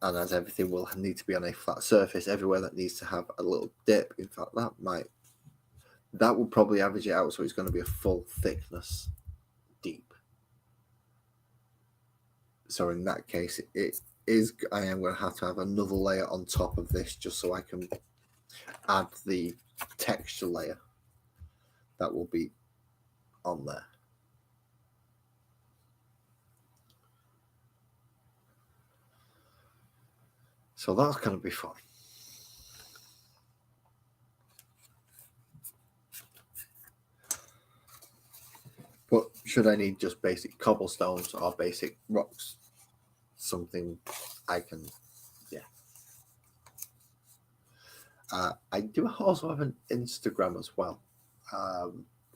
and as everything will need to be on a flat surface, everywhere that needs to have a little dip, in fact that will probably average it out, so it's going to be a full thickness deep. So in that case, I am going to have another layer on top of this just so I can add the texture layer that will be on there. So that's going to be fun. should I need just basic cobblestones or basic rocks, something I can, I do also have an Instagram as well.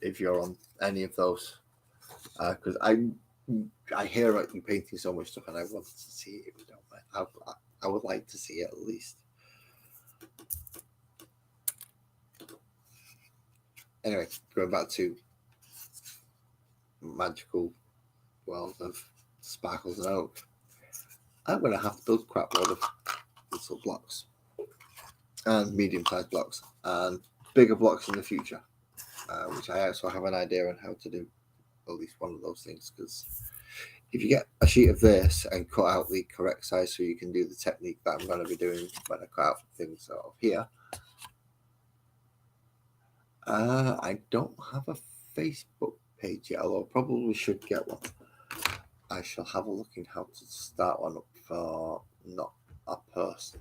If you're on any of those, because I hear about you painting so much stuff, and I want to see it. If you don't mind, I would like to see it at least. Anyway, going back to magical world of sparkles and oak, I'm going to have to build a crap load of little blocks and medium-sized blocks and bigger blocks in the future, which I also have an idea on how to do at least one of those things, because if you get a sheet of this and cut out the correct size so you can do the technique that I'm going to be doing when I cut out things out of here. I don't have a Facebook page yet, although I probably should get one. I shall have a look in how to start one up for not a person.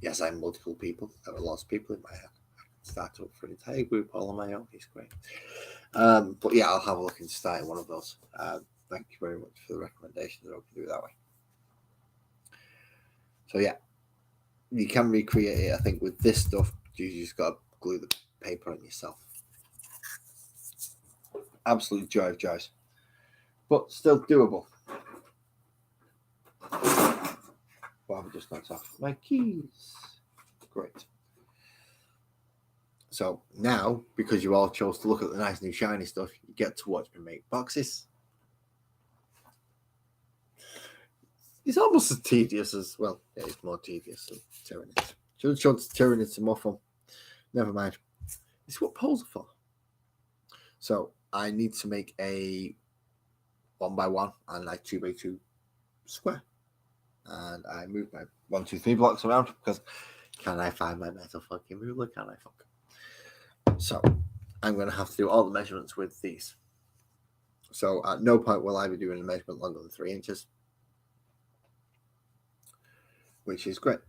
Yes, I'm multiple people. There are lots of people in my head. I can start up for an entire group all on my own. It's great. But yeah, I'll have a look into starting one of those. Thank you very much for the recommendation that I can do it that way. So yeah, you can recreate it. I think with this stuff, you just got to glue the paper on yourself. Absolute joy of joys, but still doable. Well, I've just knocked off my keys. Great. So now, because you all chose to look at the nice new shiny stuff, you get to watch me make boxes. It's almost as tedious as, well, yeah, it's more tedious than Tyranids. Should have chosen Tyranids more fun. Never mind. It's what poles are for. So I need to make a 1x1 and like 2x2 square. And I move my 1, 2, 3 blocks around because can I find my metal fucking ruler? Can I fuck? So I'm going to have to do all the measurements with these. So at no point will I be doing a measurement longer than 3 inches, which is great.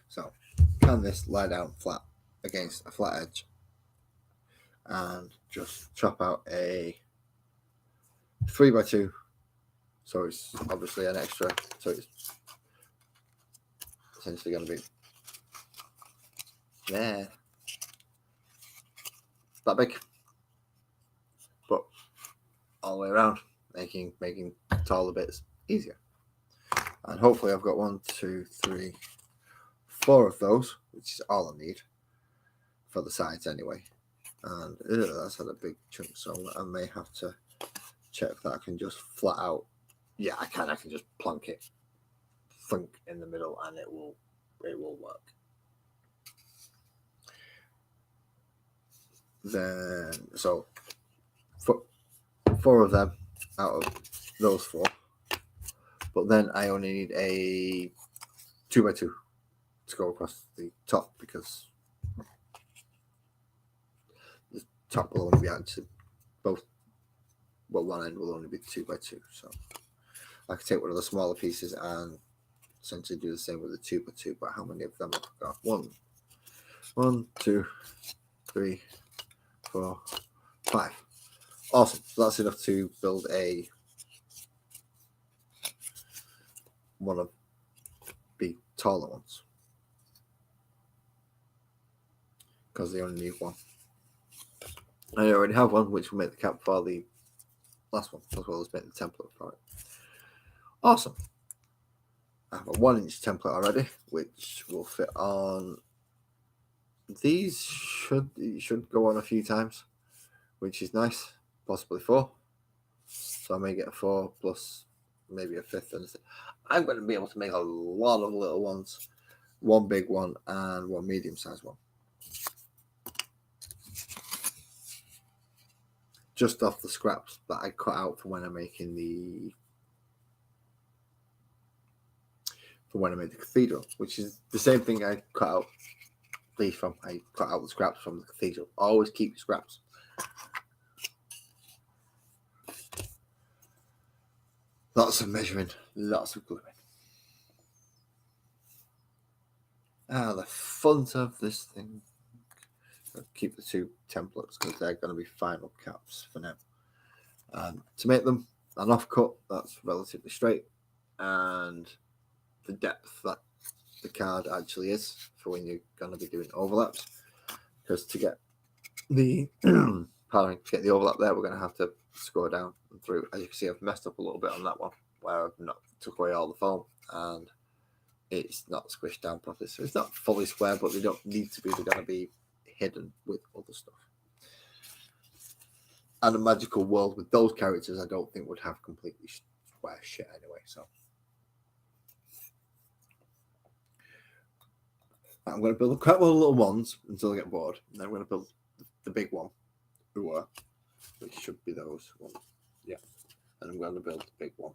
So can this lie down flat against a flat edge and just chop out a 3x2. So it's obviously an extra. So it's essentially going to be there, that big, but all the way around, making taller bits easier. And hopefully I've got 1, 2, 3, 4 of those, which is all I need for the sides anyway. And that's had a big chunk, so I may have to check that I can just flat out. Yeah, I can just plonk it, thunk in the middle, and it will work. Then so 4 of them out of those 4, but then I only need a 2x2 to go across the top because the top will only be out to both. Well, one end will only be 2x2, so I can take one of the smaller pieces and essentially do the same with the 2x2. But how many of them have I got? 1, 2, 3, 4, 5. Awesome. So that's enough to build one of the taller ones, because they only need 1. I already have one, which will make the cap for the last one, as well as make the template for it. Awesome. I have a 1-inch template already, which will fit on. These should go on a few times, which is nice. Possibly 4. So I may get a 4 plus maybe a 5th. And I'm going to be able to make a lot of little ones. 1 big one and 1 medium-sized one. Just off the scraps that I cut out for when I'm making I made the cathedral, which is the same thing I cut out these from. I cut out the scraps from the cathedral. Always keep scraps. Lots of measuring, lots of gluing. The fun of this thing. I'll keep the 2 templates because they're going to be final caps for now. To make them an offcut that's relatively straight and the depth that the card actually is for when you're going to be doing overlaps, because to get the overlap there, we're going to have to scroll down and through. As you can see, I've messed up a little bit on that one where I've not took away all the foam and it's not squished down properly, so it's not fully square, but they don't need to be. They're going to be hidden with other stuff. And a magical world with those characters I don't think would have completely square shit anyway, so I'm going to build quite a lot of little ones until I get bored, and then I'm going to build the big one, which should be those ones. Yeah, and I'm going to build the big one.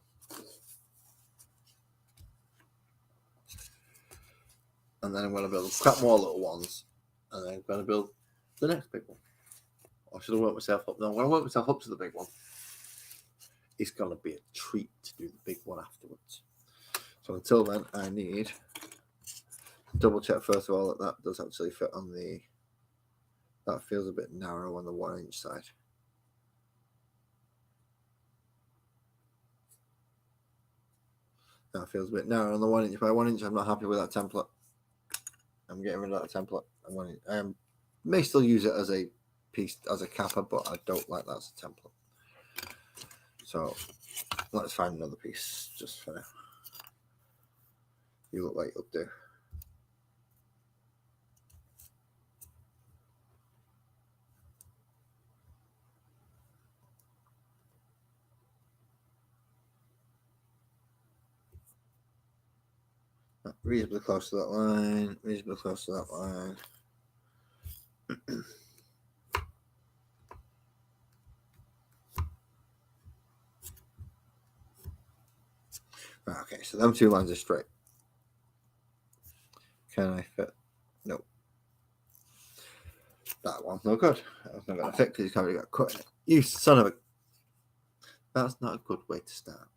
And then I'm going to build quite more little ones, and then I'm going to build the next big one. Or should I work myself up? No, when I work myself up to the big one, it's going to be a treat to do the big one afterwards. So until then, I need to double check first of all that does actually fit on the... That feels a bit narrow on the 1 inch side. That feels a bit narrow on the 1 inch. By 1 inch, I'm not happy with that template. I'm getting rid of that template. I may still use it as a piece, as a capper, but I don't like that as a template. So let's find another piece just for now. You look like you'll do. Reasonably close to that line, reasonably close to that line. Right, okay, so them 2 lines are straight. Can I fit? Nope. That one's no good. That's not going to fit because he's already got cut in it. You son of a... That's not a good way to start.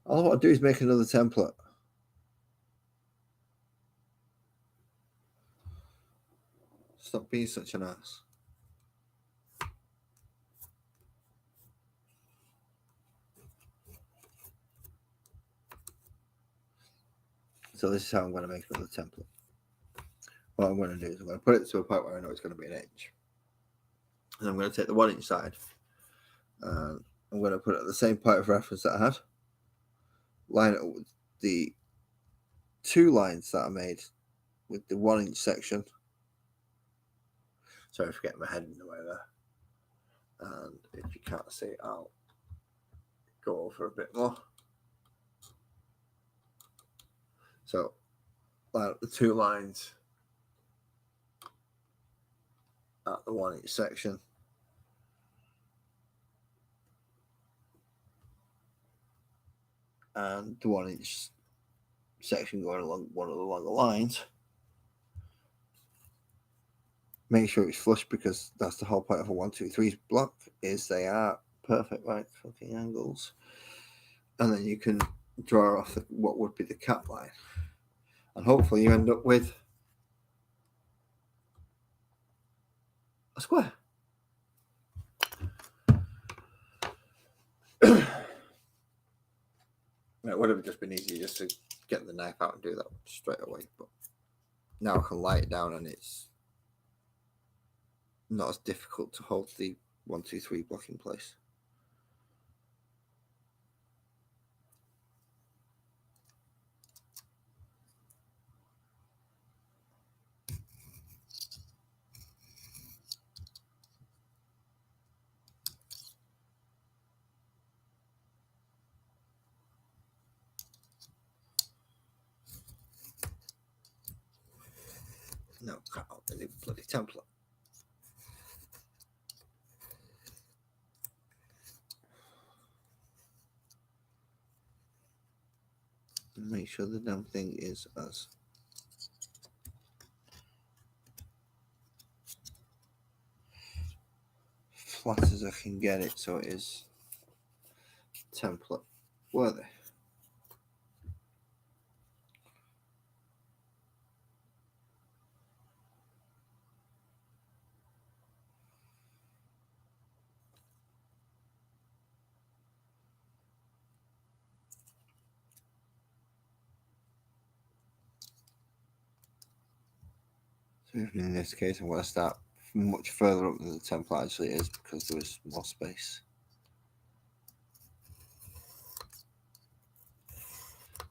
All I want to do is make another template. Stop being such an ass. So this is how I'm going to make another template. What I'm going to do is I'm going to put it to a point where I know it's going to be an inch. And I'm going to take the 1 inch side. And I'm going to put it at the same point of reference that I had. Line it up with the 2 lines that I made with the 1 inch section. Sorry for getting my head in the way there. And if you can't see, I'll go over a bit more. So line up the 2 lines at the 1 inch section. And the 1 inch section going along one of the longer lines. Make sure it's flush because that's the whole point of a 1, 2, 3 block, is they are perfect right fucking angles. And then you can draw off what would be the cap line. And hopefully you end up with a square. It would have just been easier just to get the knife out and do that straight away, but now I can light it down and it's not as difficult to hold the 1, 2, 3 block in place. No, cut out the new bloody template. Make sure the damn thing is as flat as I can get it so it is template worthy. So in this case, I'm going to start much further up than the template actually is because there is more space.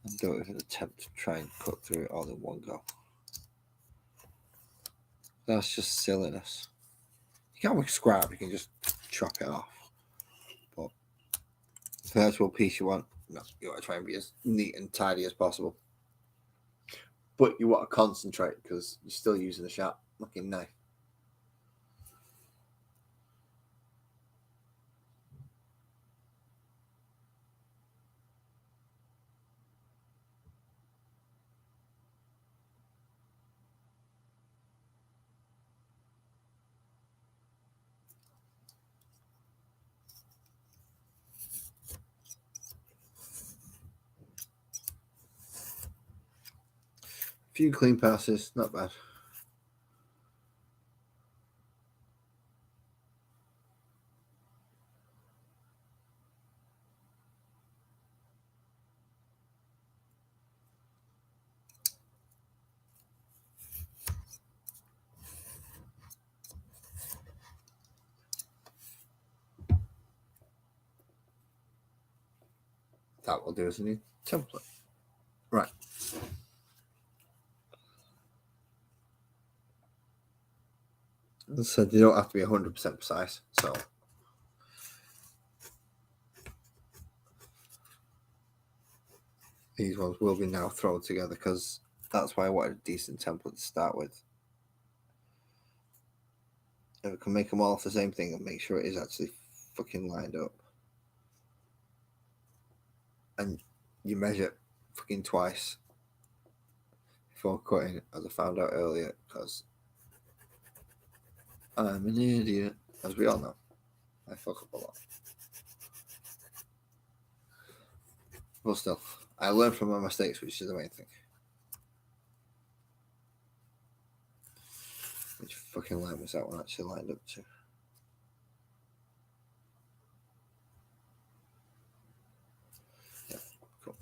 And don't even attempt to try and cut through it all in one go. That's just silliness. You can't make scrap, you can just chop it off. But for the actual piece you want, no, you want to try and be as neat and tidy as possible. But you want to concentrate because you're still using a sharp looking knife. A few clean passes, not bad. That will do as a new template. Right. As I said, you don't have to be 100% precise. So these ones will be now thrown together because that's why I wanted a decent template to start with. If I can make them all off the same thing and make sure it is actually fucking lined up. And you measure fucking twice before cutting, as I found out earlier, because I'm an idiot, as we all know. I fuck up a lot. But still, I learn from my mistakes, which is the main thing. Which fucking line was that one actually lined up to? Yeah, cool.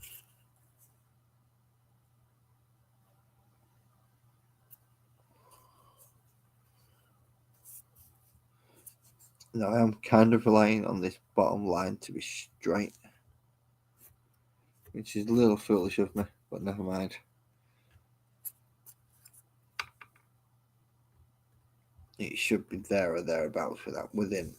Now I am kind of relying on this bottom line to be straight, which is a little foolish of me, but never mind. It should be there or thereabouts for that within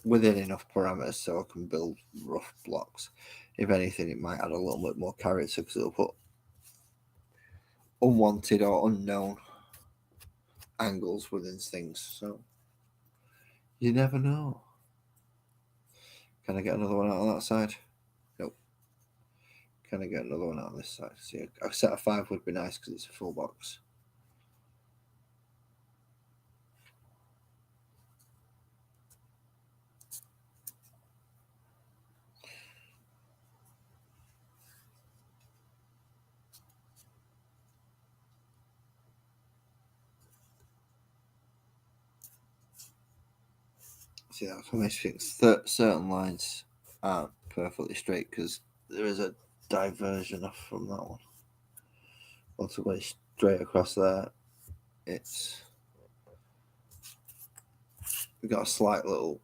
enough parameters so I can build rough blocks. If anything, it might add a little bit more character because it'll put unwanted or unknown angles within things. So you never know. Can I get another one out on that side? Nope. Can I get another one out on this side? See, a set of 5 would be nice because it's a full box. See, that's what makes me think certain lines aren't perfectly straight because there is a diversion off from that one. Once I go straight across there, we've got a slight little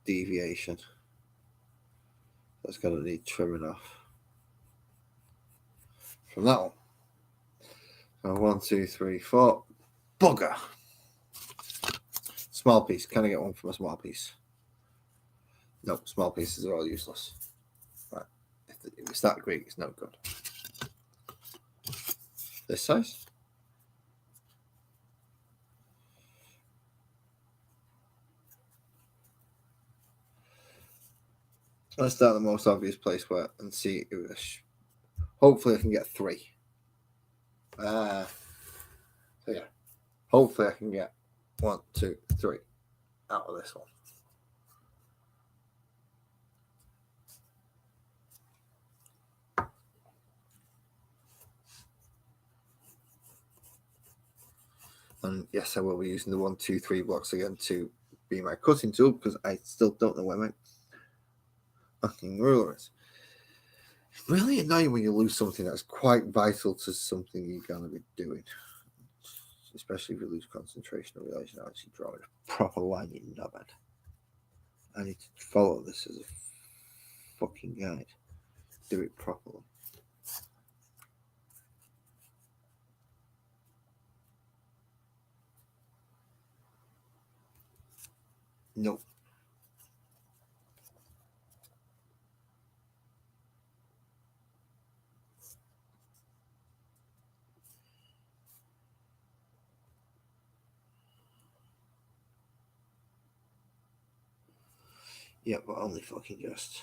deviation. That's going to need trimming off from that one. So 1, 2, 3, 4. Bugger! Small piece. Can I get one from a small piece? No, small pieces are all useless. Right. If it's that Greek, it's no good. This size? Let's start the most obvious place where and see if hopefully I can get 3. So yeah, Hopefully I can get 1, 2, 3 out of this one. And yes, I will be using the 1, 2, 3 blocks again to be my cutting tool, because I still don't know where my fucking ruler is. It's really annoying when you lose something that's quite vital to something you're going to be doing. Especially if you lose concentration or realize you're not actually drawing a proper line, you knobhead. I need to follow this as a fucking guide. Do it properly. Nope. Yeah, but only fucking just.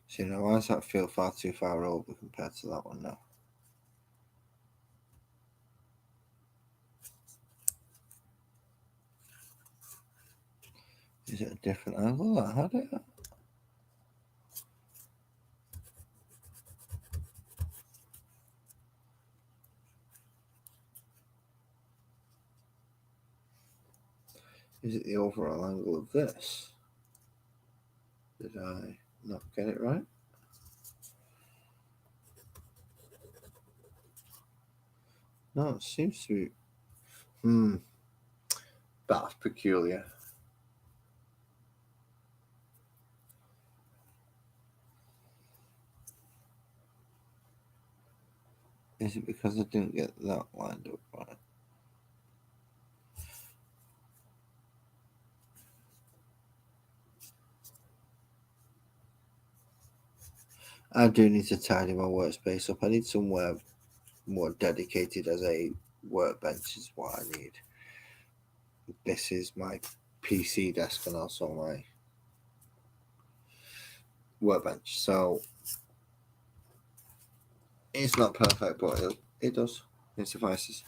So now, why does that feel far too far over compared to that one now? Is it a different angle that I had it at? Is it the overall angle of this? Did I not get it right? No, it seems to be. That's peculiar. Is it because I didn't get that lined up right? I do need to tidy my workspace up. I need somewhere more dedicated as a workbench is what I need. This is my PC desk and also my workbench. So it's not perfect, but it does. It suffices.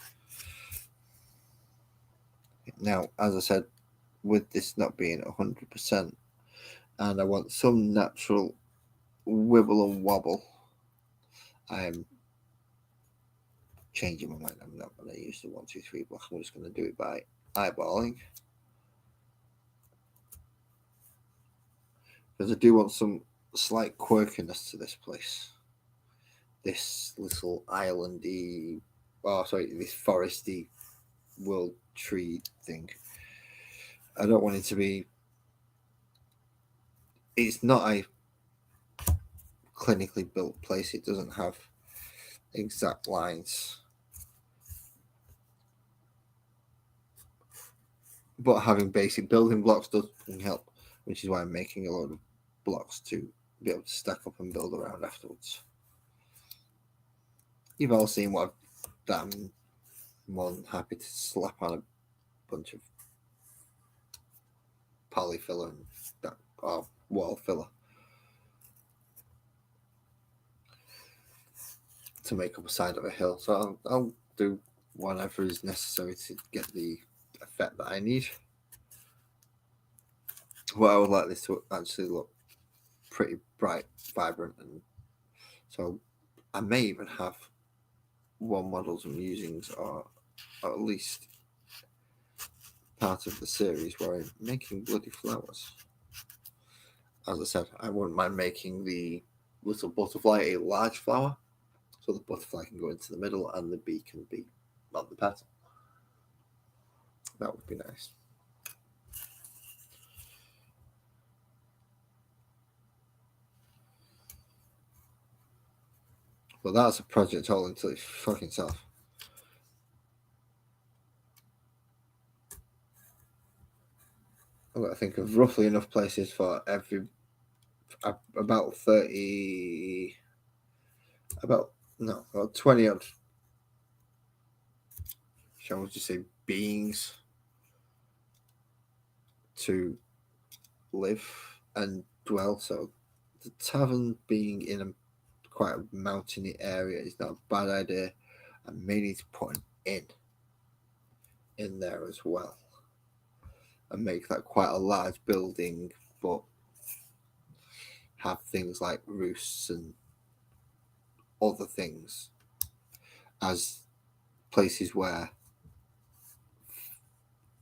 Now, as I said, with this not being 100%, and I want some natural wibble and wobble, I'm changing my mind. I'm not going to use the 1, 2, 3 block. I'm just going to do it by eyeballing, because I do want some slight quirkiness to this place. This little islandy, this foresty world tree thing. I don't want it to be. It's not a clinically built place. It doesn't have exact lines, but having basic building blocks does help, which is why I'm making a load of blocks to be able to stack up and build around afterwards. You've all seen what I've done. I'm more than happy to slap on a bunch of polyfiller and wall filler to make up a side of a hill. So I'll do whatever is necessary to get the effect that I need. Well, I would like this to actually look pretty bright, vibrant, and so I may even have one models and musings, or at least part of the series where I'm making bloody flowers. As I said, I wouldn't mind making the little butterfly a large flower, so the butterfly can go into the middle and the bee can be on the petal. That would be nice. But that's a project all into its fucking self. I've got to think of roughly enough places for about 30, about 20 odd, shall we just say, beings to live and dwell. So the tavern being in a quite a mountainy area is not a bad idea. I may need to put an inn in there as well and make that quite a large building, but have things like roosts and other things as places where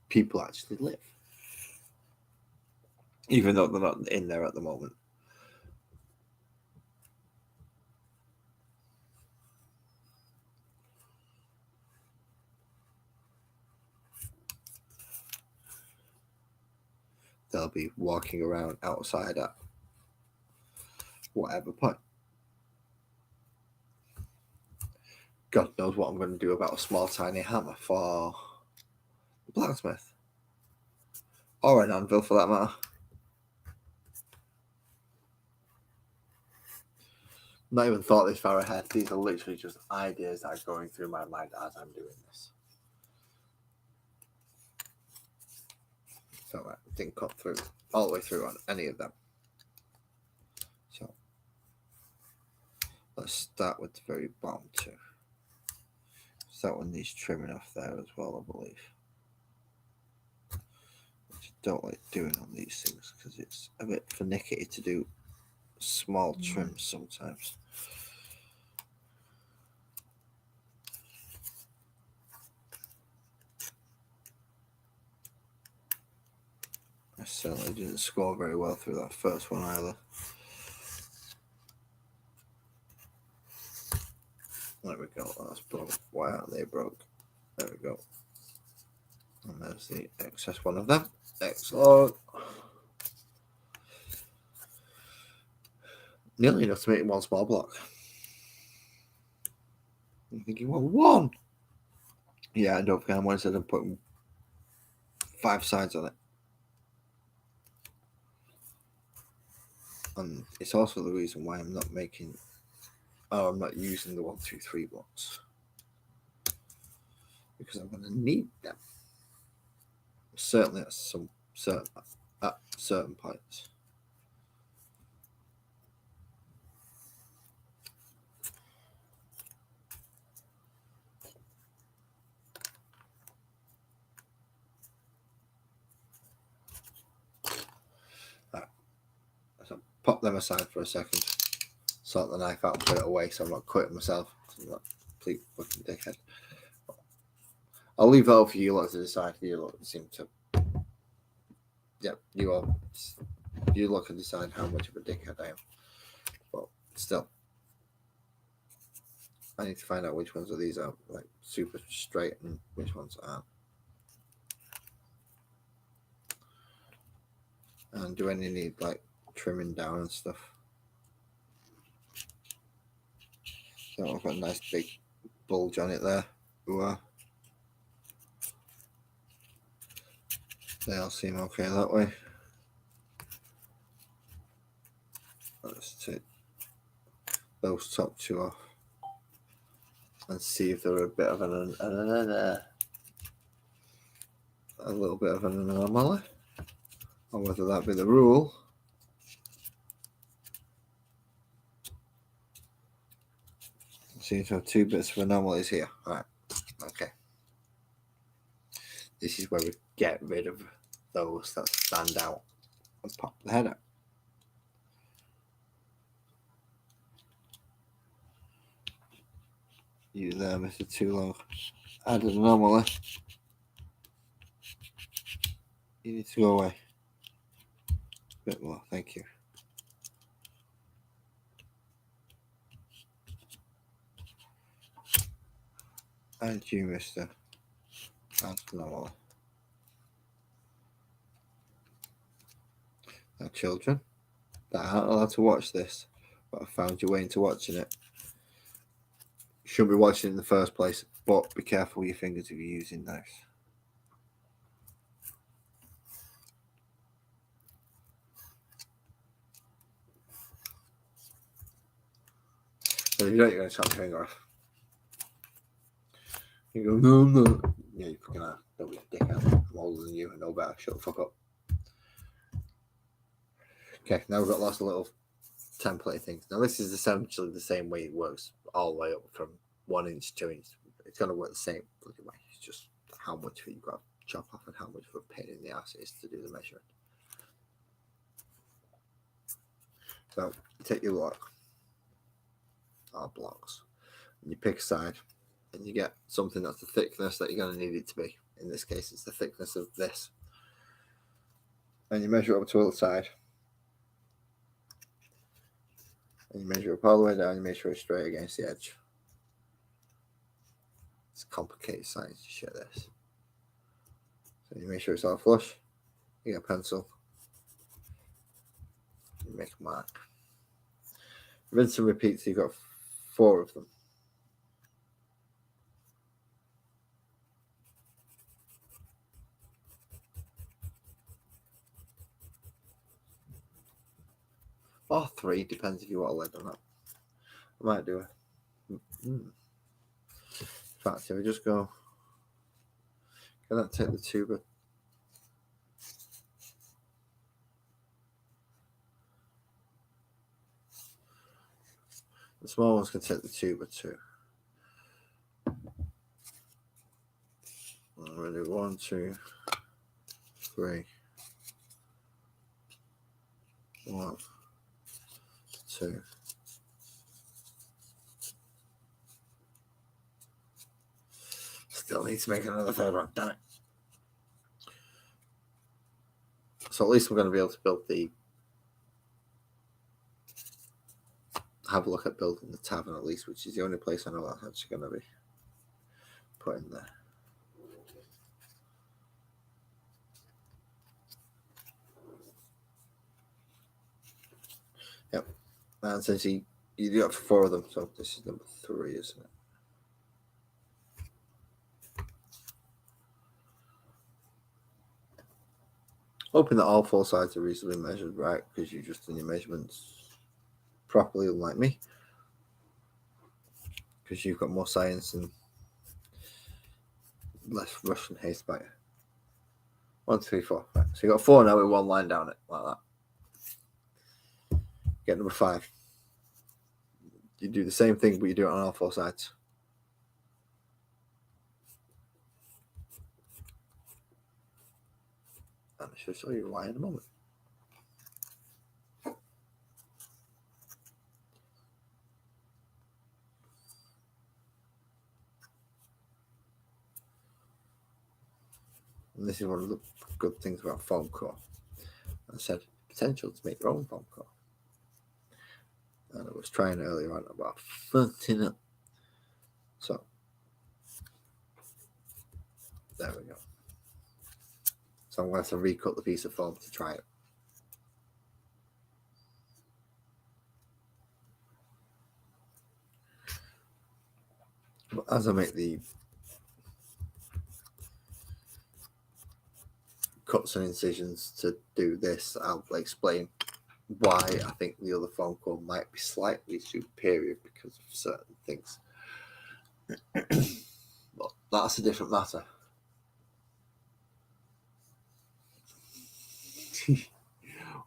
people actually live, even though they're not in there at the moment. They'll be walking around outside at whatever point. God knows what I'm going to do about a small tiny hammer for the blacksmith. Or an anvil for that matter. Not even thought this far ahead. These are literally just ideas that are going through my mind as I'm doing this. So I didn't cut through all the way through on any of them. So let's start with the very bottom two. So that one needs trimming off there as well, I believe. Which I don't like doing on these things because it's a bit finicky to do small trims sometimes. I certainly didn't score very well through that first one either. There we go, that's broke. Why aren't they broke? There we go. And there's the excess one of them. Excellent. Nearly enough to make one small block. I'm thinking, well, one. Yeah, and don't forget, I said I'm putting 5 sides on it. And it's also the reason why I'm not making, I'm not using the 1, 2, 3 blocks. Because I'm going to need them. Certainly at certain points. So pop them aside for a second, sort the knife out and put it away so I'm not quitting myself. I'm not a complete fucking dickhead. I'll leave that up for you lot to decide. You lot seem to, yeah, you lot can decide how much of a dickhead I am. But still, I need to find out which ones of these are like super straight and which ones aren't. And do any need like trimming down and stuff? So I've got a nice big bulge on it there. Ooh, they all seem okay that way. Let's take those top 2 off and see if they're a bit of a little bit of an anomaly, or whether that be the rule. Seem to have 2 bits of anomalies here. All right, okay. This is where we get rid of those that stand out and pop the head out. You there, Mr. Too Long. Add an anomaly. You need to go away. A bit more, thank you. And you, Mr. Add an anomaly. Now, children that aren't allowed to watch this, but have found your way into watching it, you shouldn't be watching it in the first place, but be careful with your fingers if you're using knives. So if you don't, you're going to chop your finger off. You go, no, no. Yeah, you fucking are. Don't be a dickhead. I'm older than you and know better. Shut the fuck up. Okay, now we've got lots of little template things. Now this is essentially the same way it works all the way up from 1 inch, 2 inch. It's going to work the same way. It's just how much you've got to chop off and how much of a pain in the ass it is to do the measuring. So you take your block, or blocks, and you pick a side, and you get something that's the thickness that you're going to need it to be. In this case, it's the thickness of this. And you measure it up to the other side. And you measure it up all the way down, you make sure it's straight against the edge. It's complicated science to share this. So you make sure it's all flush. You get a pencil. You make a mark. Rinse and repeat, so you've got 4 of them. Or 3, depends if you want a lead or not. I might do it. In fact, if we just go, can that take the tuber? The small ones can take the tuber too. I'm going to do 1, 2, 3. 1, 2. Still need to make another 3rd one, damn it. So at least we're going to be able to build have a look at building the tavern at least, which is the only place I know that's actually going to be put in there. Yep. And since you do it for 4 of them, so this is number 3, isn't it? Hoping that all 4 sides are reasonably measured right, because you've just done your measurements properly, unlike me. Because you've got more science and less rush and haste about you. 1, 2, 3, 4. Right. So you got 4 now with 1 line down it, like that. Get number 5. You do the same thing, but you do it on all 4 sides. And I should show you why in a moment. And this is one of the good things about foam core. I said potential to make your own foam core. And I was trying earlier on about fucking up. So there we go. So I'm going to have to recut the piece of foam to try it. But as I make the cuts and incisions to do this, I'll explain why I think the other foam core might be slightly superior because of certain things. But that's a different matter.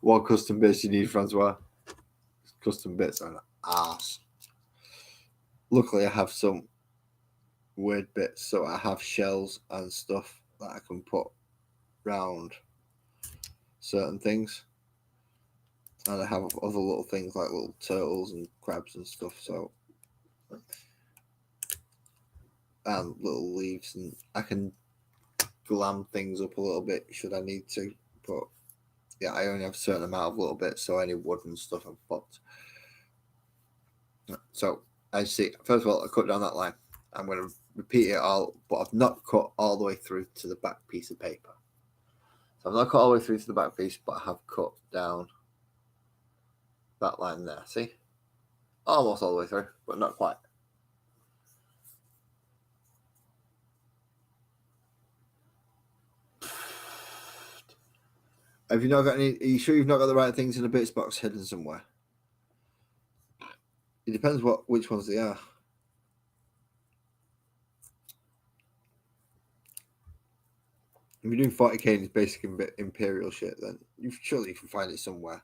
What custom bits you need, Francois? Custom bits are an arse. Luckily, I have some weird bits, so I have shells and stuff that I can put round certain things, and I have other little things like little turtles and crabs and stuff, so and little leaves, and I can glam things up a little bit should I need to, but yeah, I only have a certain amount of little bits, so any wood and stuff I've fucked. So I see, first of all, I cut down that line. I'm going to repeat it all, but I've not cut all the way through to the back piece of paper. So I've not cut all the way through to the back piece, but I have cut down that line there. See? Almost all the way through, but not quite. Have you not got any? Are you sure you've not got the right things in the bits box hidden somewhere? It depends which ones they are. If you're doing 40k and it's basic imperial shit, then surely you can find it somewhere.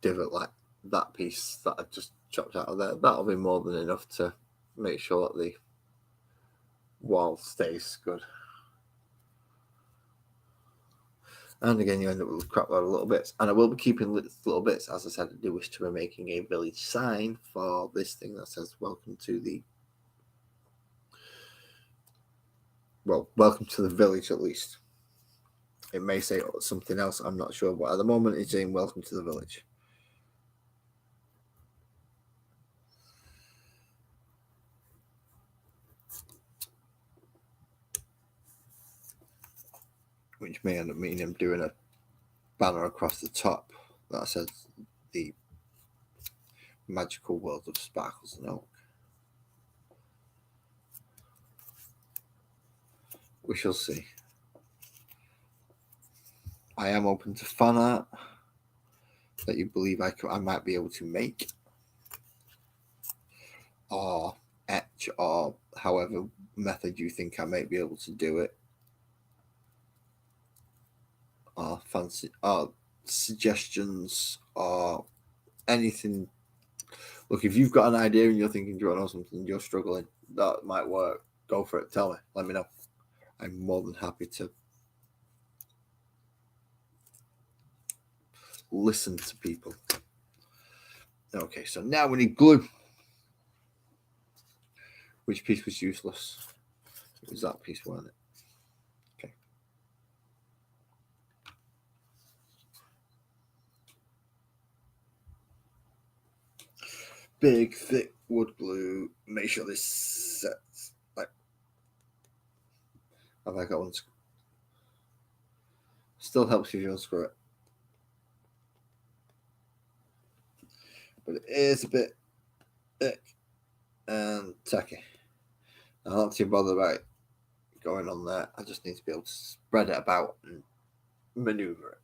divot like that piece that I just chopped out of there, that'll be more than enough to make sure that the wall stays good. And again, you end up with a crap load of little bits. And I will be keeping little bits. As I said, I do wish to be making a village sign for this thing that says welcome to the village at least. It may say something else, I'm not sure, but at the moment it's saying welcome to the village. Which may end up meaning I'm doing a banner across the top that says the magical world of sparkles and oak. We shall see. I am open to fan art that you believe I might be able to make or etch or however method you think I might be able to do it, or fancy or suggestions or anything. Look, if you've got an idea and you're thinking, do you want to know something, you're struggling, that might work, go for it, tell me, let me know. I'm more than happy to listen to people. Okay, so now we need glue. Which piece was useless? It was that piece, wasn't it? Okay. Big, thick wood glue. Make sure this sets. Like, have I got one? Still helps if you unscrew it. But it is a bit thick and tacky. I'm not too bothered about going on there. I just need to be able to spread it about and maneuver it.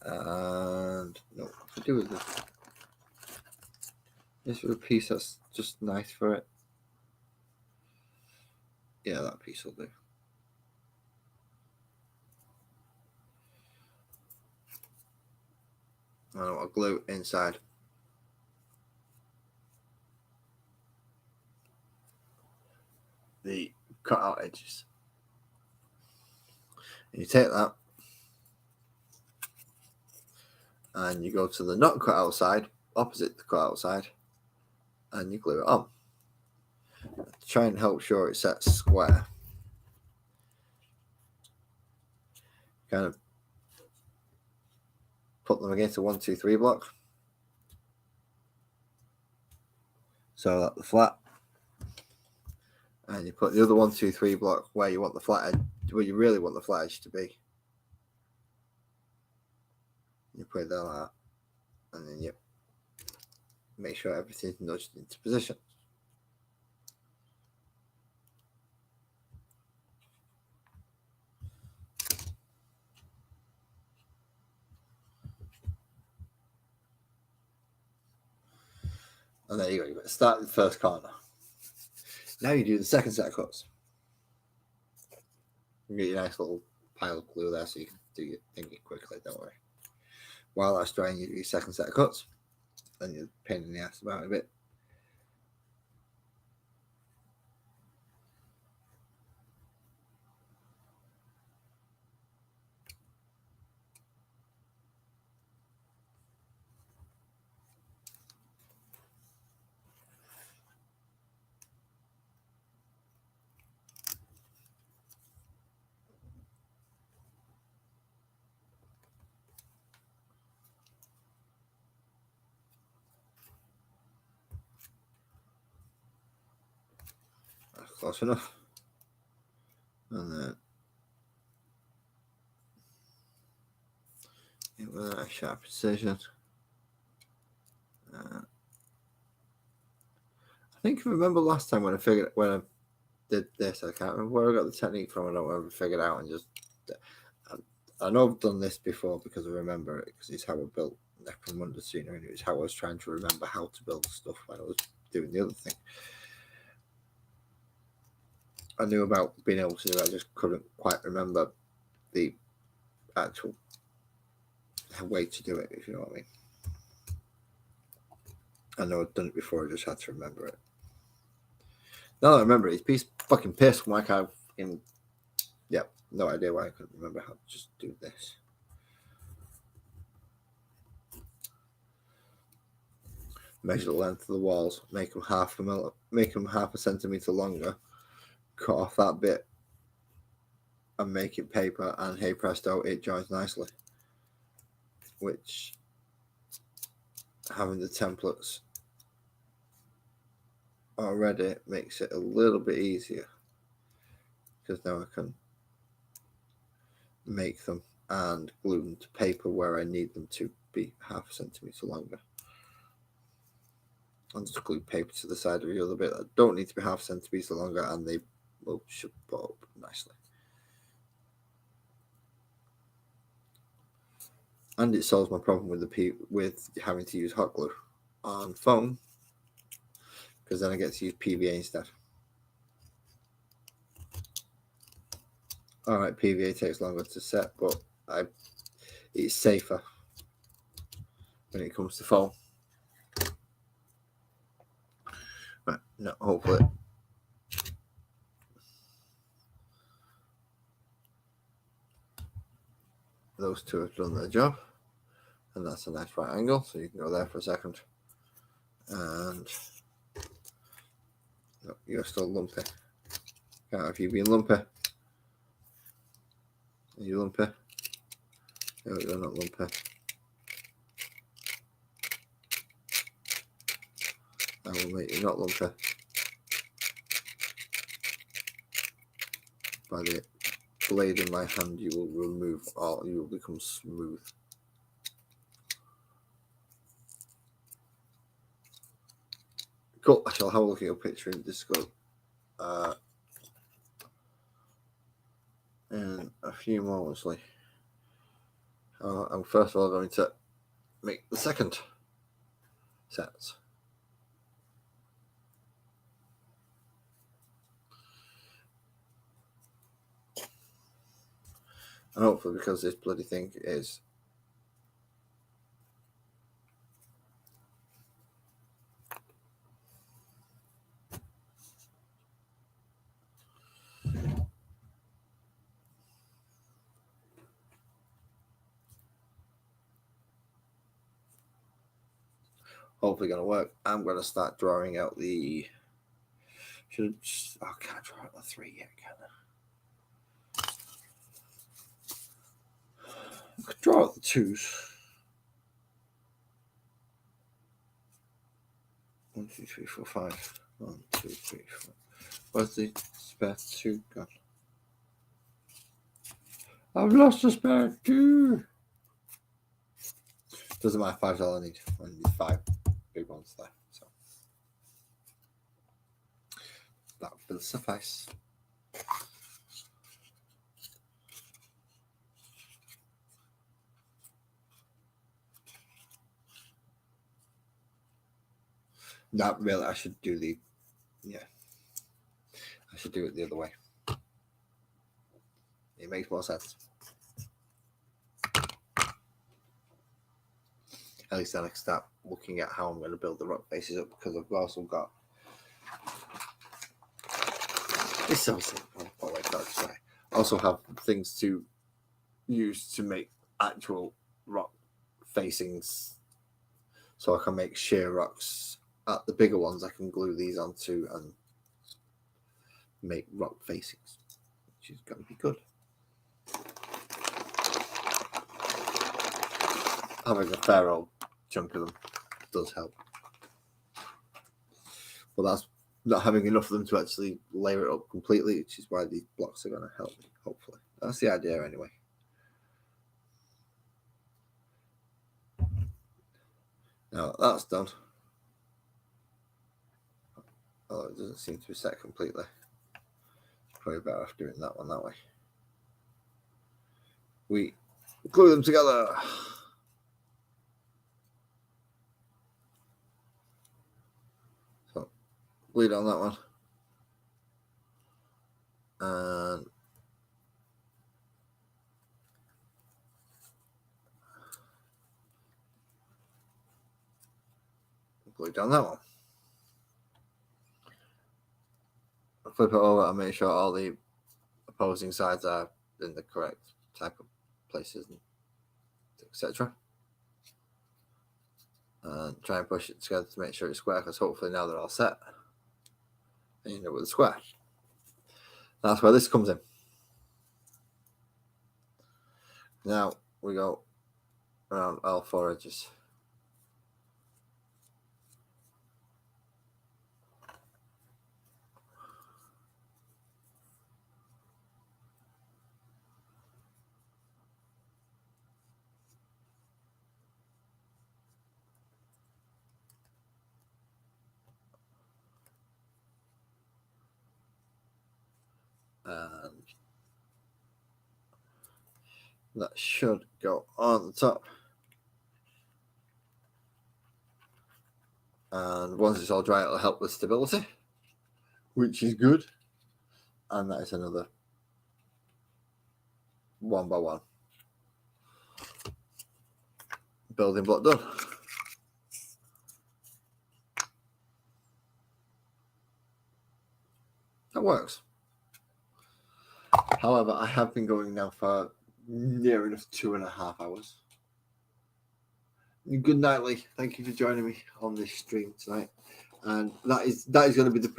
And no, what to do with this? This is a piece that's just nice for it. Yeah, that piece will do. I want to glue inside. The cut out edges. And you take that and you go to the not cut out side, opposite the cut out side, and you glue it on. Try and help sure it sets square. Kind of put them against a 1, 2, 3 block. So that the flat. And you put the other 1, 2, 3 block where you want the flat edge, where you really want the flat edge to be. You put it there like that. And then you make sure everything's nudged into position. And there you go. You've got to start in the first corner. Now you do the second set of cuts. You get your nice little pile of glue there so you can do your thinking quickly, don't worry. While that's drying, you do your second set of cuts. And you're a pain in the ass about it a bit. That's close enough. And then with a sharp precision. I think I remember last time when I did this, I can't remember where I got the technique from. I don't ever figured out and just. I know I've done this before because I remember it because it's how I built Necromunda scenery and it was how I was trying to remember how to build stuff when I was doing the other thing. I knew about being able to do it, I just couldn't quite remember the actual way to do it, if you know what I mean. I know I'd done it before, I just had to remember it. No, I remember it. It's a piece of fucking piss. Why can't I fucking... Yeah, no idea why I couldn't remember how to just do this. Measure the length of the walls, make them half a centimetre longer, cut off that bit and make it paper, and hey presto, it joins nicely. Which, having the templates already makes it a little bit easier, because now I can make them and glue them to paper where I need them to be half a centimetre longer. And just glue paper to the side of the other bit that don't need to be half a centimetre longer, and they should put up nicely. And it solves my problem with having to use hot glue on foam, because then I get to use PVA instead. Alright, PVA takes longer to set, but it's safer when it comes to foam. Right, no, hopefully those two have done their job, and that's a nice right angle, so you can go there for a second. And no, you're still lumpy. Can't have you been lumpy? Are you lumpy? No, you're not lumpy. I will make you not lumpy by the blade in my hand. You will become smooth. Cool. I shall have a look at your picture in Discord in a few moments. I'm first of all going to make the second set. And hopefully, because this bloody thing is hopefully going to work, I'm going to start drawing out the... can't draw out the 3 yet, can I? I could draw out the 2s. 1, 2, 3, 4, 5. 1, 2, 3, 4. Where's the spare 2 gone? I've lost a spare 2. Doesn't matter, 5's all I need. I need 5 big ones there. So that will suffice. Not really. I should do I should do it the other way. It makes more sense. At least then I can start looking at how I'm going to build the rock faces up, because I've also got... It's so simple. I also have things to use to make actual rock facings, so I can make sheer rocks. At the bigger ones, I can glue these onto and make rock facings, which is going to be good. Having a fair old chunk of them does help, but that's not having enough of them to actually layer it up completely, which is why these blocks are going to help me, hopefully. That's the idea anyway. Now that's done. Oh, it doesn't seem to be set completely. Probably better off doing that one that way. We glue them together. So, bleed on that one. And glue down that one. Flip it over and make sure all the opposing sides are in the correct type of places, etc. And try and push it together to make sure it's square, because hopefully now they're all set and you know with the square. That's where this comes in. Now we go around all four edges. And that should go on the top. And once it's all dry, it'll help with stability, which is good. And that is another one by one building block done. That works. However, I have been going now for near enough 2.5 hours. Good night, Lee. Thank you for joining me on this stream tonight. And that is going to be the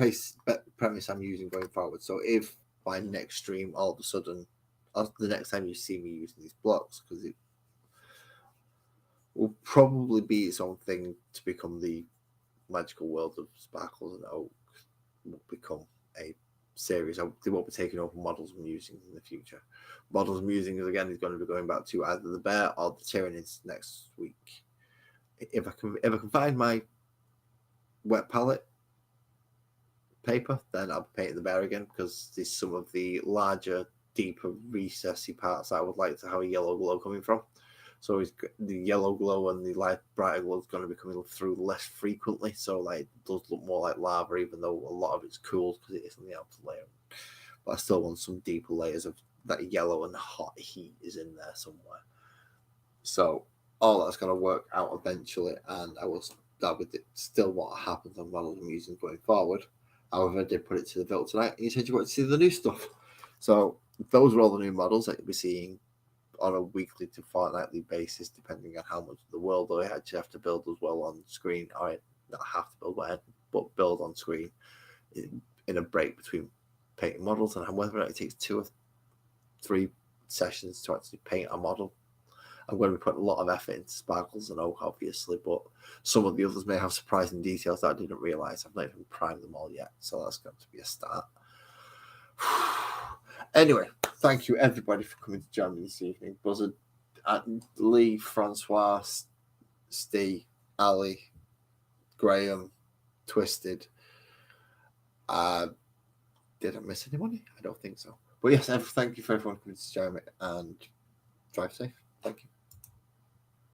premise I'm using going forward. So if by next stream, all of a sudden, or the next time you see me using these blocks, because it will probably be its own thing to become the magical world of sparkles and oak, will become a series. They won't be taking over models I'm using in the future. Models I'm using again is going to be going back to either the bear or the Tyranids next week. If I can find my wet palette paper, then I'll paint the bear again, because there's some of the larger, deeper, recessy parts that I would like to have a yellow glow coming from. So the yellow glow and the light brighter glow is going to be coming through less frequently. So like it does look more like lava, even though a lot of it's cooled because it is on the outer layer. But I still want some deeper layers of that yellow and hot heat is in there somewhere. So all that's going to work out eventually, and I will start with it still what happens on models I'm using going forward. However, I did put it to the build tonight, and you said you wanted to see the new stuff. So those are all the new models that you'll be seeing on a weekly to fortnightly basis, depending on how much of the world I actually have to build as well on screen. I not have to build, but build on screen in a break between painting models, and whether it takes 2 or 3 sessions to actually paint a model. I'm going to be putting a lot of effort into sparkles and oak, obviously, but some of the others may have surprising details that I didn't realise. I've not even primed them all yet, so that's going to be a start. Anyway, thank you everybody for coming to join me this evening. Buzzard, Lee, Francois, Steve, Ali, Graham, Twisted. Did I miss anyone? I don't think so. But yes, thank you for everyone coming to join me, and drive safe. Thank you.